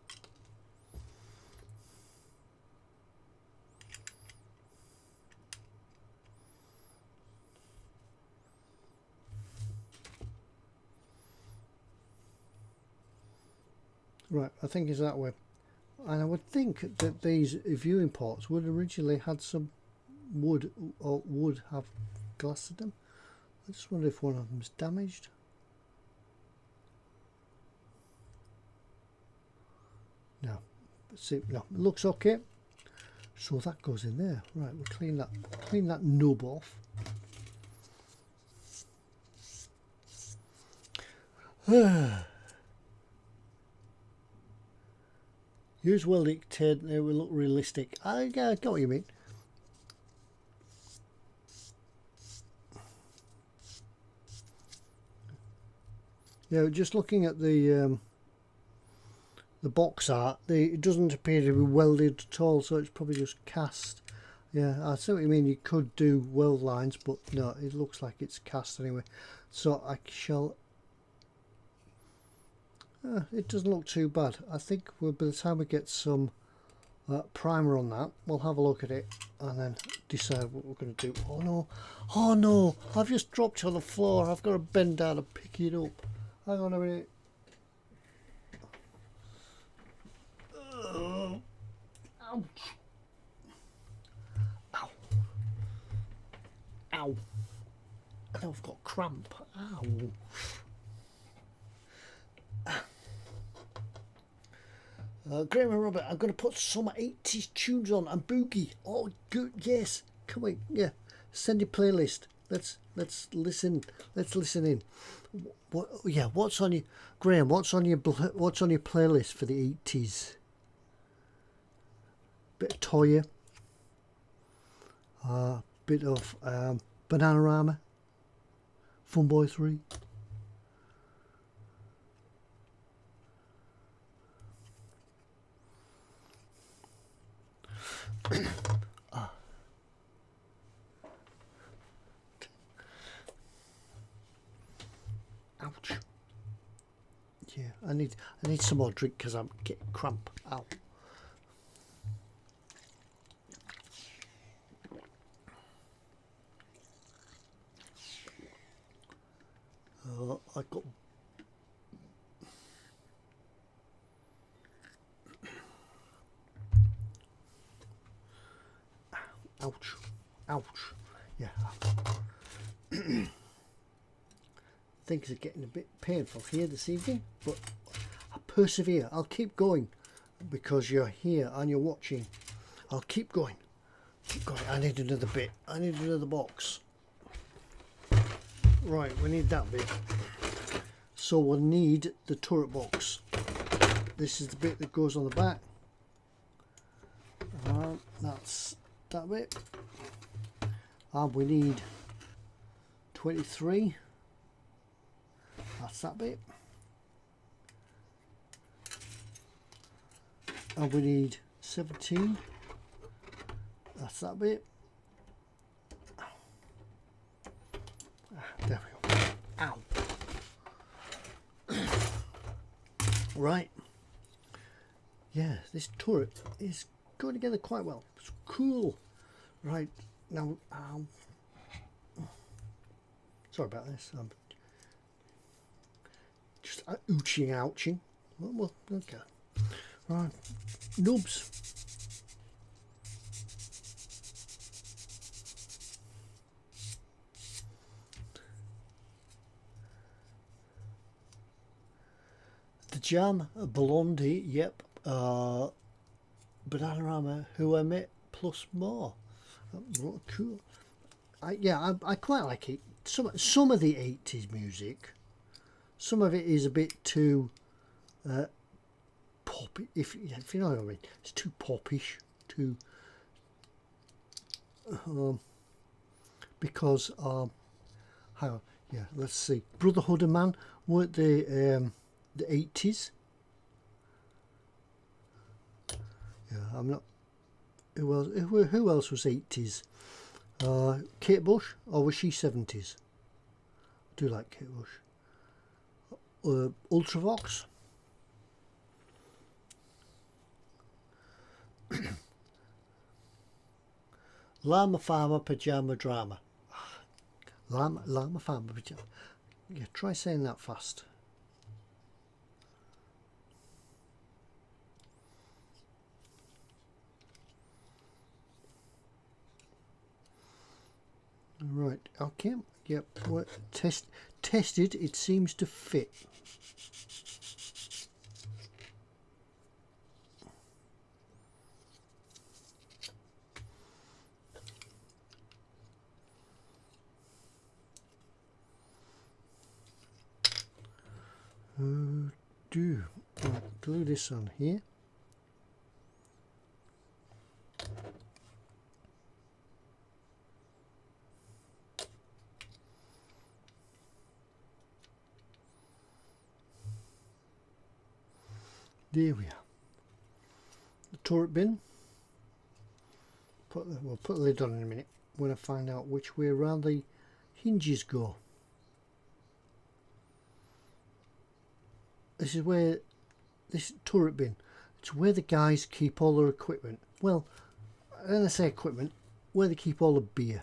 Right, I think it's that way. And I would think that these viewing ports would originally had some wood, or would have glass in them. I just wonder if one of them is damaged. No, see, no, it looks okay. So that goes in there. Right, we'll clean that nub off. Use well dictated, it will look realistic. I get what you mean. Yeah, just looking at the box art, it doesn't appear to be welded at all, so it's probably just cast. Yeah, I see what you mean. You could do weld lines, but no, it looks like it's cast anyway. So I shall. It doesn't look too bad. I think by the time we get some primer on that, we'll have a look at it and then decide what we're going to do. Oh no! Oh no! I've just dropped it on the floor. I've got to bend down and pick it up. Hang on a minute. Ouch! Ow! Ow! I know I've got cramp. Ow! Graham and Robert, I'm going to put some 80s tunes on and boogie. Oh, good, yes. Come on, yeah. Send your playlist. Let's listen. Let's listen in. What? Yeah. What's on your Graham? What's on your playlist for the 80s? Bit of Toya. Bit of Bananarama. Funboy 3. Ouch. Yeah, I need some more drink because I'm getting cramp. Ow. I got. Ouch. Ouch. Yeah. Things are getting a bit painful here this evening, but I persevere. I'll keep going because you're here and you're watching. I'll keep going. Keep going. I need another bit. I need another box. Right, we need that bit. So we'll need the turret box. This is the bit that goes on the back. That's that bit. And we need 23. That's that bit. And we need 17. That's that bit. There we go. Ow. Right. Yeah, this turret is going together quite well. It's cool. Right. Now, sorry about this. I'm just ouching. Well, okay. Right. Nubs. The Jam, Blondie, yep. Bananarama, Who I Met, plus more. Cool. I quite like it. Some of the 80s music, some of it is a bit too poppy. If you know what I mean, it's too poppish. Too because hang on, yeah. Let's see. Brotherhood of Man weren't the 80s. Yeah, I'm not. Who else was 80s? Kate Bush, or was she 70s? I do like Kate Bush. Ultravox. Llama Farmer Pajama Drama. Llama Farmer Pajama. Yeah, try saying that fast. Right, okay, yep, tested, it seems to fit. Glue this on here. There we are. The turret bin. We'll put the lid on in a minute when I find out which way around the hinges go. This is where this turret bin, it's where the guys keep all their equipment. Well, when I say equipment, where they keep all the beer.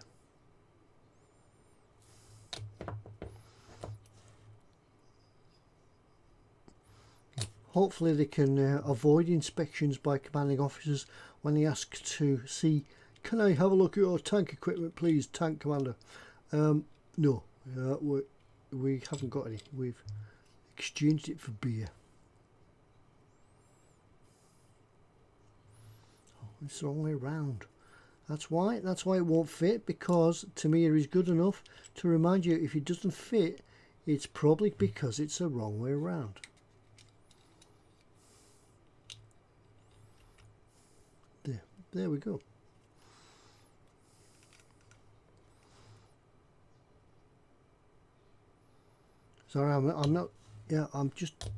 Hopefully they can avoid inspections by commanding officers when they ask to see, can I have a look at your tank equipment please, tank commander? No, we haven't got any. We've exchanged it for beer. Oh, it's the wrong way round. That's why it won't fit, because Tamiya is good enough to remind you if it doesn't fit, it's probably because it's the wrong way around. There we go. Sorry, I'm not. Yeah, I'm just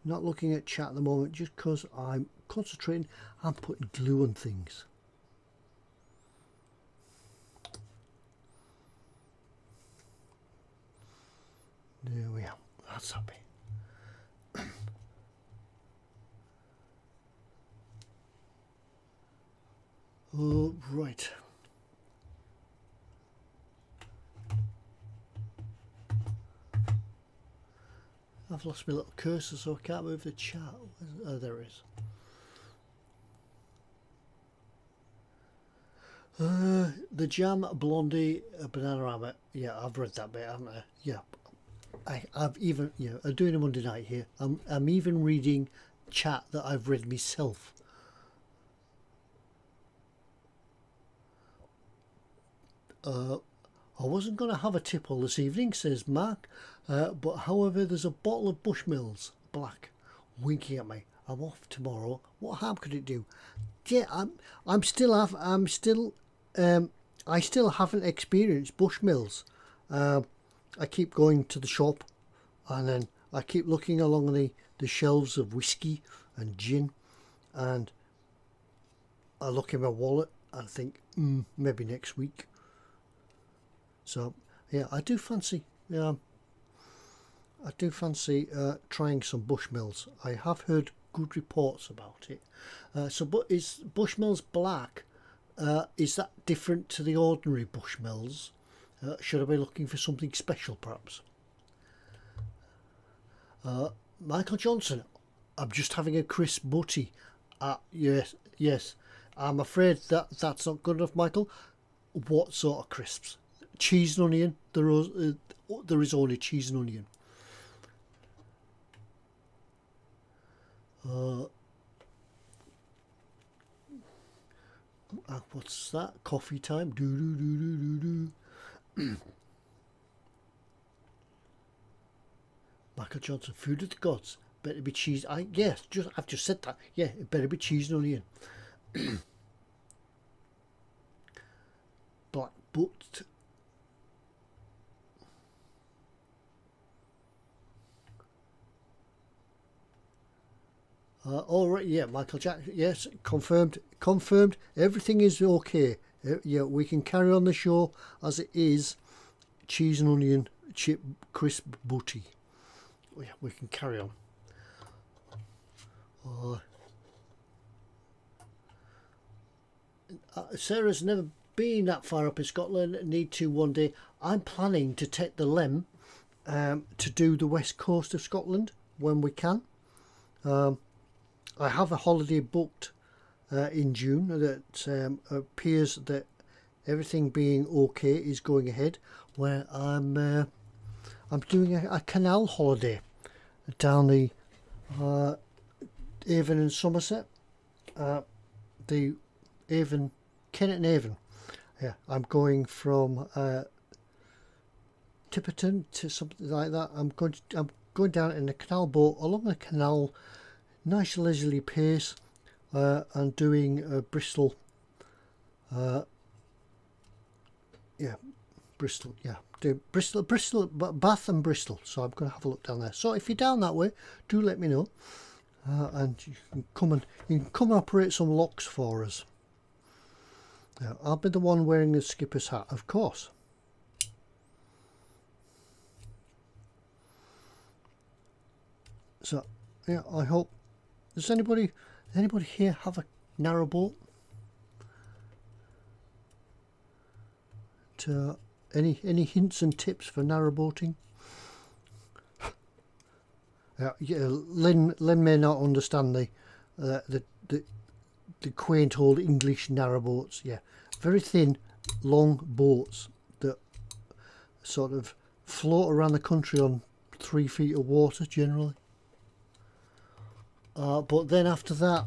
not looking at chat at the moment, just because I'm concentrating. I'm putting glue on things. There we are. That's happy. Oh, right. I've lost my little cursor, so I can't move the chat. Oh, there it is. The Jam Blondie Banana Rabbit. Yeah, I've read that bit, haven't I? Yeah. I've even, I'm doing a Monday night here. I'm even reading chat that I've read myself. I wasn't going to have a tipple this evening, says Mark, but however there's a bottle of Bushmills Black winking at me. I'm off tomorrow. What harm could it do? Yeah, I still haven't experienced Bushmills. I keep going to the shop, and then I keep looking along the shelves of whiskey and gin, and I look in my wallet and think, maybe next week. So yeah, I do fancy trying some Bushmills. I have heard good reports about it. But is Bushmills Black? Is that different to the ordinary Bushmills? Should I be looking for something special, perhaps? Michael Johnson, I'm just having a crisp butty. Yes. I'm afraid that's not good enough, Michael. What sort of crisps? Cheese and onion. There is only cheese and onion. What's that? Coffee time. Do. Michael Johnson, food of the gods. Better be cheese. I've just said that. Yeah, it better be cheese and onion. Black butt. All right, yeah, Michael Jackson. Yes, confirmed. Everything is okay. Yeah, we can carry on the show as it is. Cheese and onion, chip, crisp butty. Yeah, we can carry on. Sarah's never been that far up in Scotland. Need to one day. I'm planning to take the Lem to do the west coast of Scotland when we can. I have a holiday booked in June that appears that everything being okay is going ahead, where I'm doing a canal holiday down the Avon and Somerset, the Avon, Kennet and Avon. Yeah, I'm going from Tipperton to something like that. I'm going down in a canal boat along the canal, nice leisurely pace, and doing Bristol. Bristol. Yeah, do Bristol, Bath and Bristol. So I'm going to have a look down there. So if you're down that way, do let me know. and you can come and operate some locks for us. I'll be the one wearing the skipper's hat, of course. So yeah, I hope. Does anybody here have a narrowboat? Any hints and tips for narrowboating? Yeah, Lynn may not understand the quaint old English narrowboats. Yeah, very thin, long boats that sort of float around the country on 3 feet of water generally. But then after that,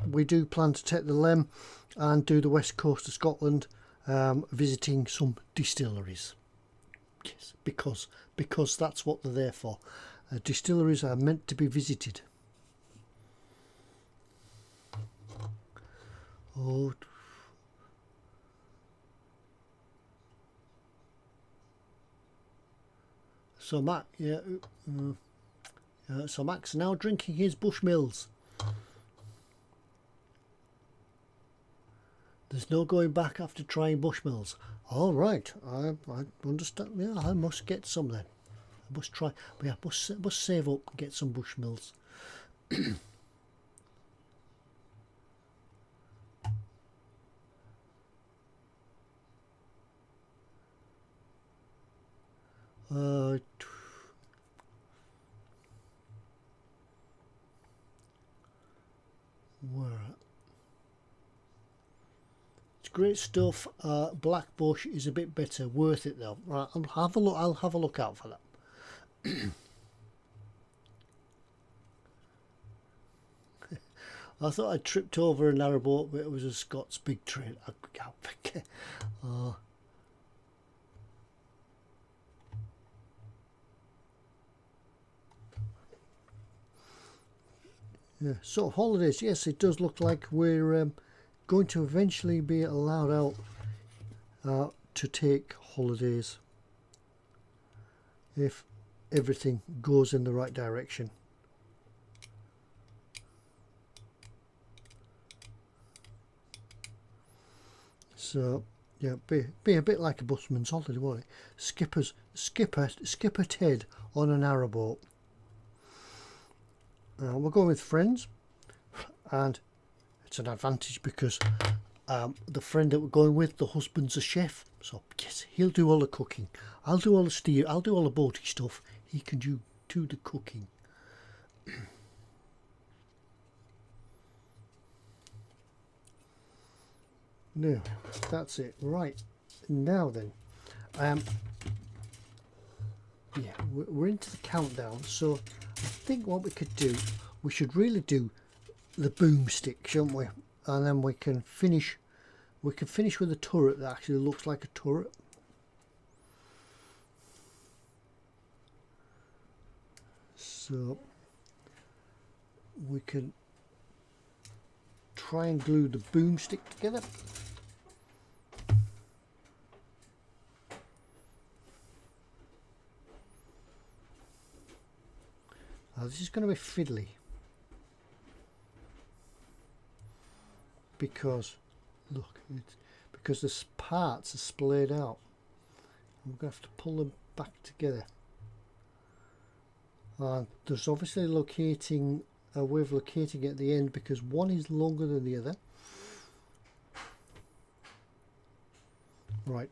we do plan to take the Lem and do the west coast of Scotland, visiting some distilleries. Yes, because that's what they're there for. Distilleries are meant to be visited. Oh. So Mac, yeah. So Mac's now drinking his Bushmills. There's no going back after trying Bushmills. All right, I understand. Yeah, I must get some then. I must try. But yeah, must save up and get some Bushmills. Where? It's great stuff. Black Bush is a bit better. Worth it though. Right, I'll have a look. I'll have a look out for that. I thought I tripped over a narrowboat, but it was a Scots big train. Yeah, so holidays. Yes, it does look like we're going to eventually be allowed out to take holidays if everything goes in the right direction. So yeah, be a bit like a busman's holiday, won't it? Skipper Ted on a narrowboat. We're going with friends, and it's an advantage because the friend that we're going with, the husband's a chef, so yes, he'll do all the cooking. I'll do all the steer. I'll do all the boaty stuff. He can do the cooking. No, that's it. Right now then, yeah, we're into the countdown. So I think what we could do, we should really do the boomstick, shouldn't we? And then we can finish. We can finish with a turret that actually looks like a turret. So we can try and glue the boomstick together. This is going to be fiddly because look, because the parts are splayed out. I'm going to have to pull them back together. There's obviously a way of locating it at the end because one is longer than the other. Right.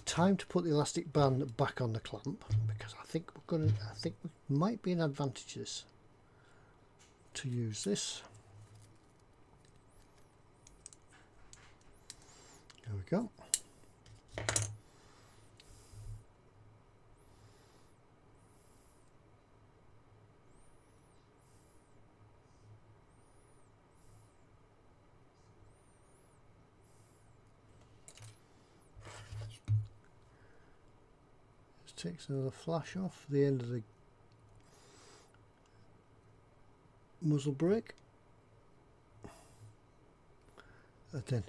Time to put the elastic band back on the clamp because I think we might be an advantage this to use this. There we go. Takes another flash off the end of the muzzle brake, and then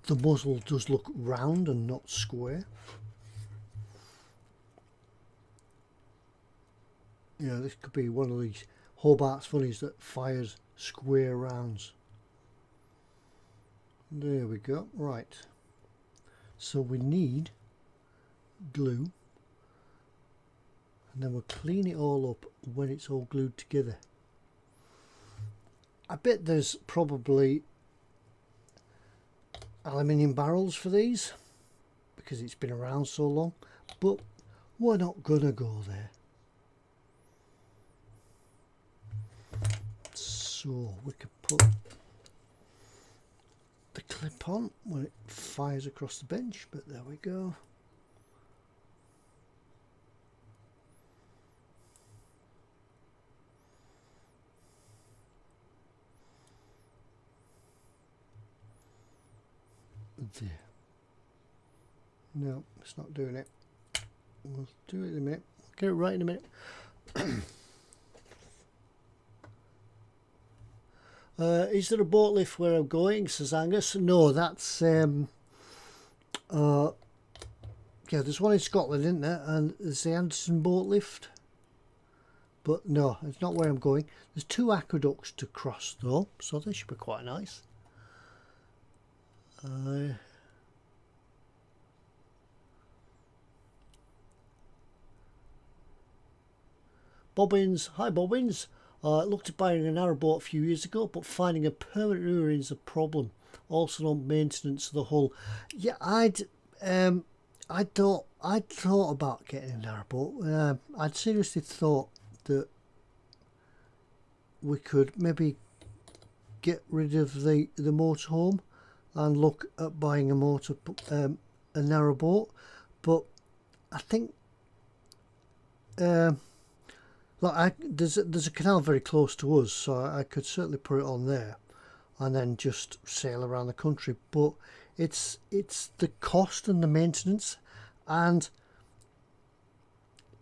the muzzle does look round and not square. Yeah, this could be one of these Hobart's funnies that fires square rounds. There we go. Right. So we need glue, and then we'll clean it all up when it's all glued together. I bet there's probably aluminium barrels for these because it's been around so long, but we're not gonna go there. So we can put the clip on when it fires across the bench, but there we go. There. No, it's not doing it. We'll do it in a minute. We'll get it right in a minute. Is there a boat lift where I'm going, says Angus? No, that's yeah, there's one in Scotland, isn't there? And there's the Anderson boat lift. But no, it's not where I'm going. There's 2 aqueducts to cross though, so they should be quite nice. Bobbins, hi Bobbins. Looked at buying a narrowboat a few years ago, but finding a permanent mooring is a problem. Also on maintenance of the hull. Yeah, I'd thought about getting a narrowboat. I'd seriously thought that we could maybe get rid of the motorhome and look at buying a narrowboat, but I think like there's a canal very close to us, so I could certainly put it on there and then just sail around the country. But it's the cost and the maintenance, and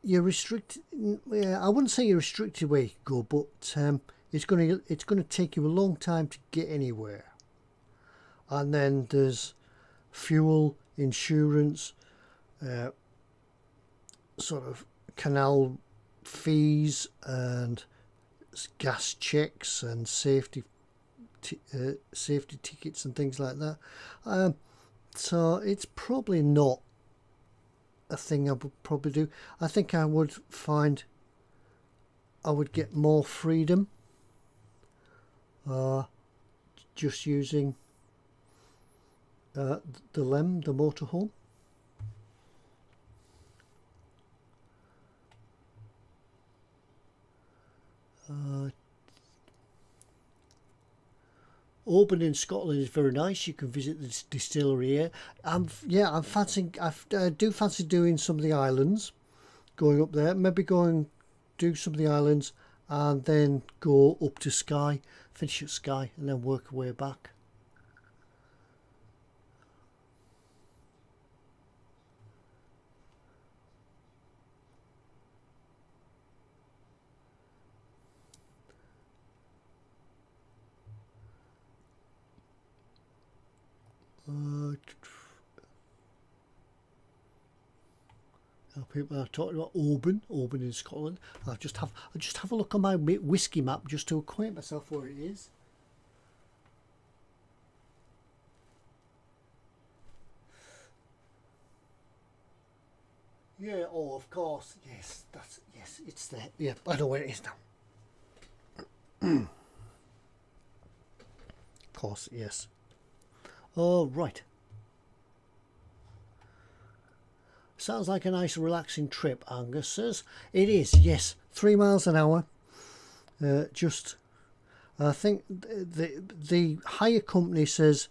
you're restricted. I wouldn't say you're restricted where you can go, but it's gonna take you a long time to get anywhere. And then there's fuel, insurance, sort of canal fees and gas checks and safety tickets and things like that. So it's probably not a thing I would probably do. I think I would get more freedom just using the LEM, the motorhome. Auburn in Scotland is very nice. You can visit this distillery here. I do fancy doing some of the islands, going up there, maybe do some of the islands and then go up to Skye, finish at Skye and then work our way back. People are talking about Auburn in Scotland. I'll just have a look on my whiskey map just to acquaint myself where it is. Yeah, oh of course, yes, it's there. Yeah, I know where it is now. Of course, yes. Oh right. Sounds like a nice relaxing trip, Angus says. It is, yes. 3 miles an hour. I think the hire company says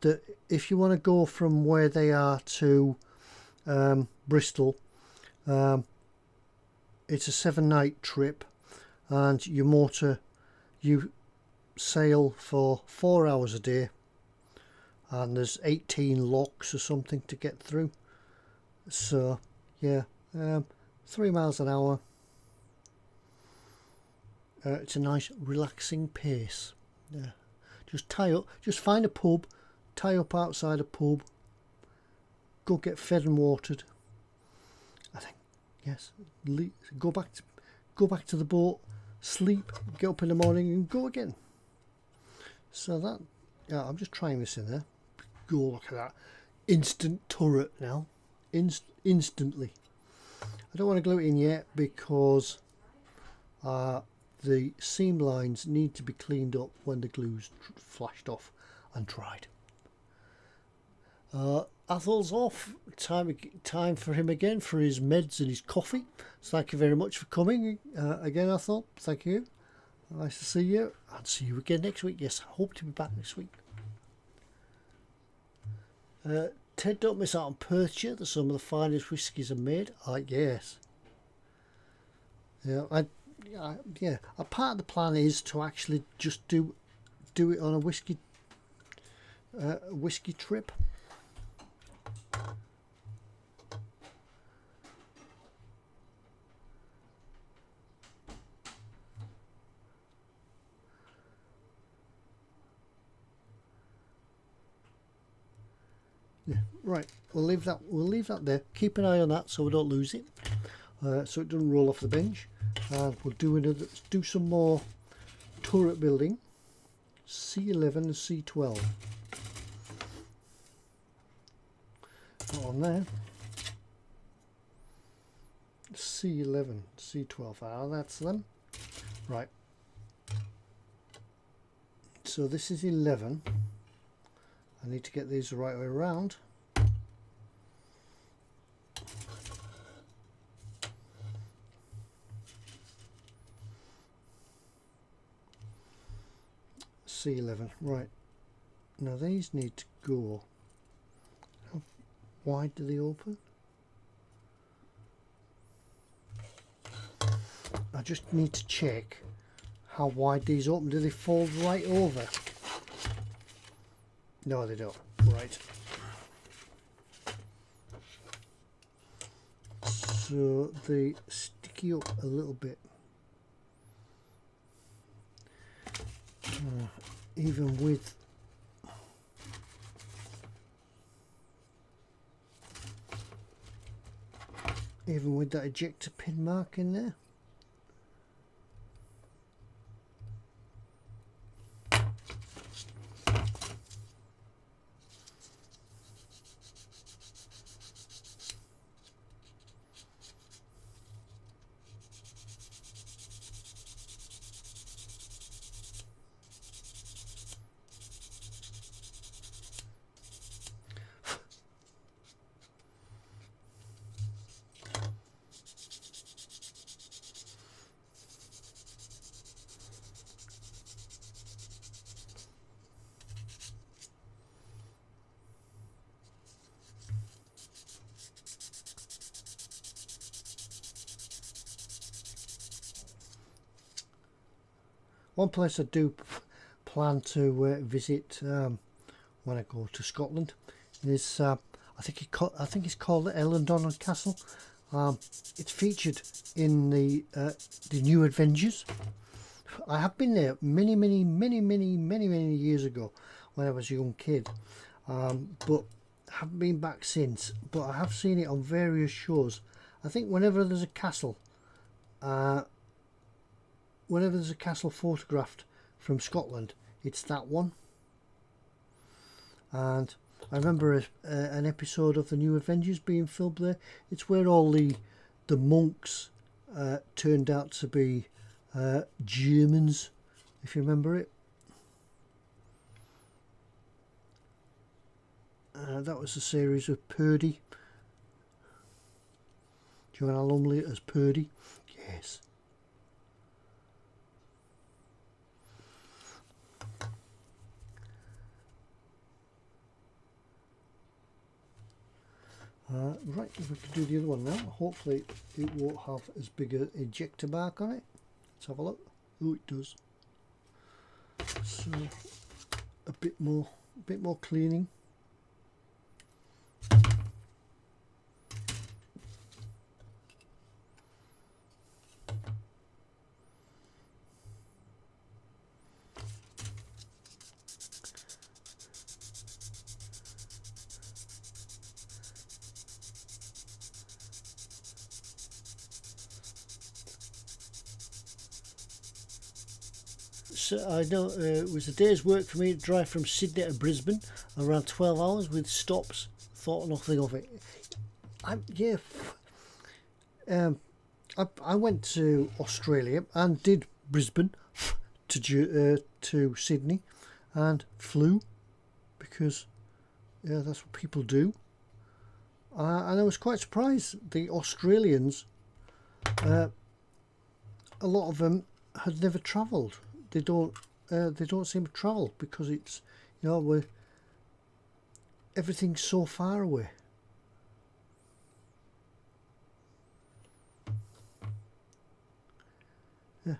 that if you want to go from where they are to Bristol, it's a 7-night trip, and you sail for 4 hours a day, and there's 18 locks or something to get through. So yeah, 3 miles an hour. It's a nice relaxing pace. Yeah, just find a pub, tie up outside a pub, go get fed and watered. I think yes, go back to the boat, sleep, get up in the morning and go again. So that, yeah, I'm just trying this in there. Go, look at that. Instant turret now. Instantly. I don't want to glue it in yet because the seam lines need to be cleaned up when the glue's flashed off and dried. Athel's off. Time for him again for his meds and his coffee. So thank you very much for coming again, Athel. Thank you. Nice to see you. And see you again next week. Yes, I hope to be back next week. Ted, don't miss out on Perthshire. That some of the finest whiskies are made. Yes. Yeah, yeah. A part of the plan is to actually just do it on a whiskey trip. Yeah, right. We'll leave that there. Keep an eye on that so we don't lose it, so it doesn't roll off the bench. And we'll do some more turret building. C11 and C12. Put on there. C11, C12. That's them. Right. So this is 11. I need to get these the right way around. C11, right. Now these need to go. How wide do they open? I just need to check how wide these open. Do they fold right over? No, they don't. Right. So they sticky up a little bit. Even with that ejector pin mark in there. One place I do plan to visit when I go to Scotland is I think it's called the Ellendon Castle. It's featured in the New Avengers. I have been there many years ago when I was a young kid, but haven't been back since. But I have seen it on various shows. I think whenever there's a castle. Whenever there's a castle photographed from Scotland, it's that one. And I remember an episode of the New Avengers being filmed there. It's where all the monks turned out to be Germans, if you remember it. That was a series of Purdy. Joanna Lumley as Purdy. Yes. Right, if we can do the other one now. Hopefully it won't have as big an ejector mark on it. Let's have a look. Oh, it does. So a bit more cleaning. So I know it was a day's work for me to drive from Sydney to Brisbane, around 12 hours with stops. Thought nothing of it. I went to Australia and did Brisbane to Sydney, and flew because that's what people do. And I was quite surprised. The Australians, a lot of them had never travelled. They don't seem to travel because it's everything's so far away. Yeah.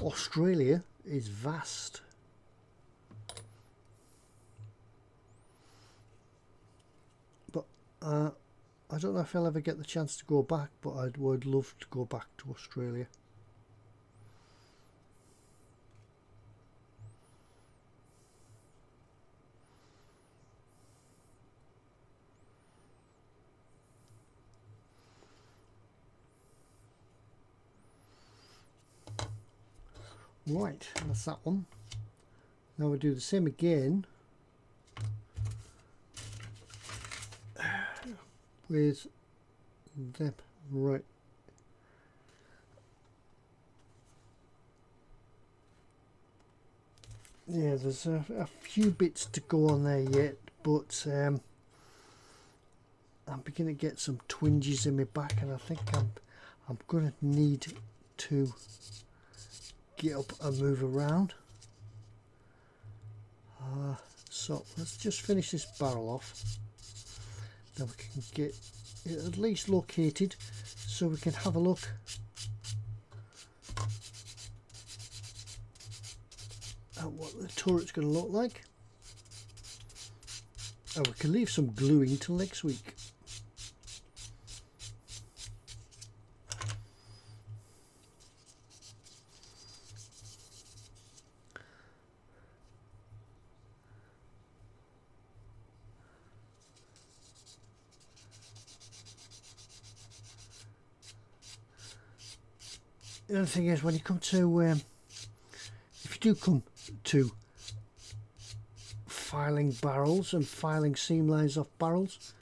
Australia is vast. But I don't know if I'll ever get the chance to go back, but I would love to go back to Australia. Right, that's that one. Now we do the same again with them. Right. Yeah, there's a few bits to go on there yet, but I'm beginning to get some twinges in my back, and I think I'm gonna need to get up and move around. So let's just finish this barrel off. Then we can get it at least located so we can have a look at what the turret's going to look like. And we can leave some gluing till next week. The other thing is, when you come to, if you do come to filing barrels and filing seam lines off barrels,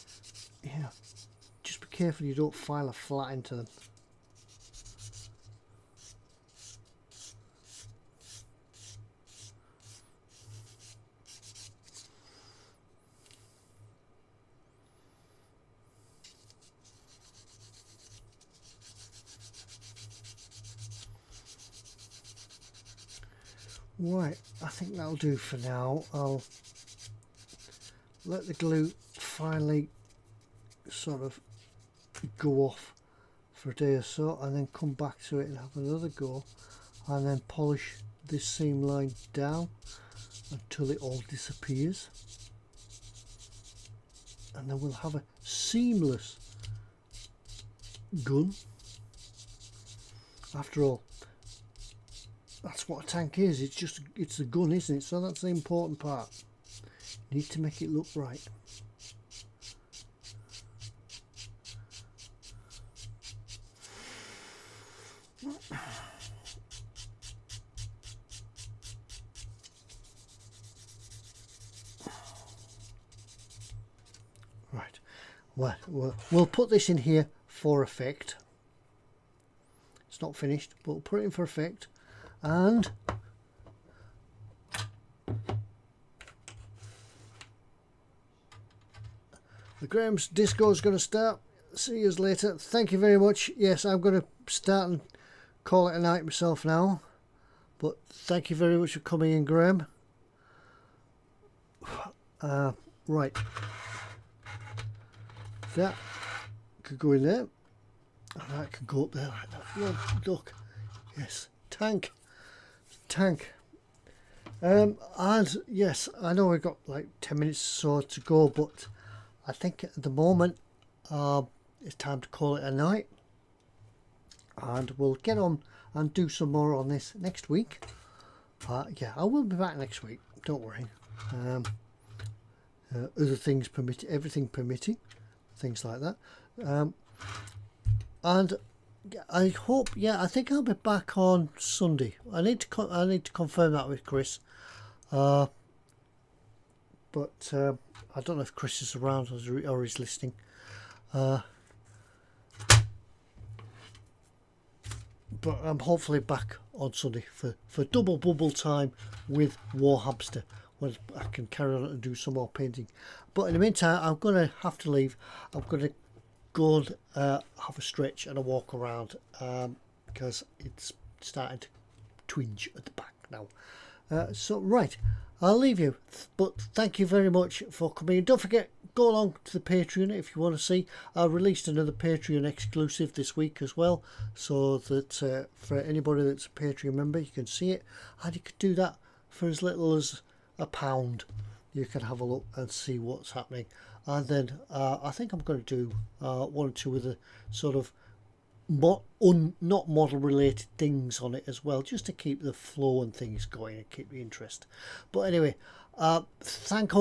just be careful you don't file a flat into them. Right, I think that'll do for now. I'll let the glue finally sort of go off for a day or so, and then come back to it and have another go, and then polish this seam line down until it all disappears, and then we'll have a seamless gun. After all, that's what a tank is. It's the gun, isn't it? So that's the important part. You need to make it look right. Right. Well, we'll put this in here for effect. It's not finished, but we'll put it in for effect. And the Graham's Disco is going to start. See you later. Thank you very much. Yes, I'm going to start and call it a night myself now. But thank you very much for coming in, Graham. Right. That could go in there. And that could go up there like that. Look. Yes. Tank. And yes, I know we've got like 10 minutes or so to go, but I think at the moment it's time to call it a night, and we'll get on and do some more on this next week. Yeah, I will be back next week, don't worry. Other things permitting, everything permitting, things like that. And I hope. Yeah, I think I'll be back on Sunday. I need to confirm that with Chris. But I don't know if Chris is around or he's listening. But I'm hopefully back on Sunday for double bubble time with War Hamster, when I can carry on and do some more painting. But in the meantime, I'm going to have to leave. I'm going to go and have a stretch and a walk around because it's starting to twinge at the back now. So right, I'll leave you, but thank you very much for coming. Don't forget, go along to the Patreon if you want to see. I released another Patreon exclusive this week as well, so that for anybody that's a Patreon member, you can see it, and you can do that for as little as £1. You can have a look and see what's happening. And then I think I'm going to do one or two other sort of not model related things on it as well, just to keep the flow and things going and keep the interest. But anyway, thank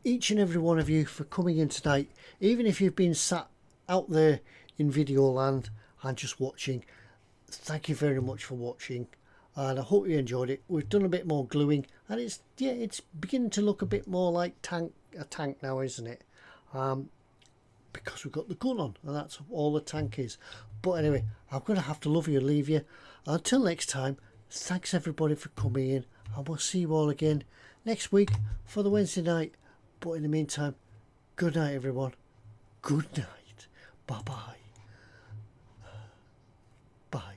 each and every one of you for coming in tonight, even if you've been sat out there in video land and just watching. Thank you very much for watching, and I hope you enjoyed it. We've done a bit more gluing, and it's beginning to look a bit more like a tank now, isn't it? Because we've got the gun on, and that's all the tank is. But anyway, I'm going to have to love you and leave you. Until next time, thanks everybody for coming in, and we'll see you all again next week for the Wednesday night. But in the meantime, good night everyone. Good night. Bye-bye. Bye.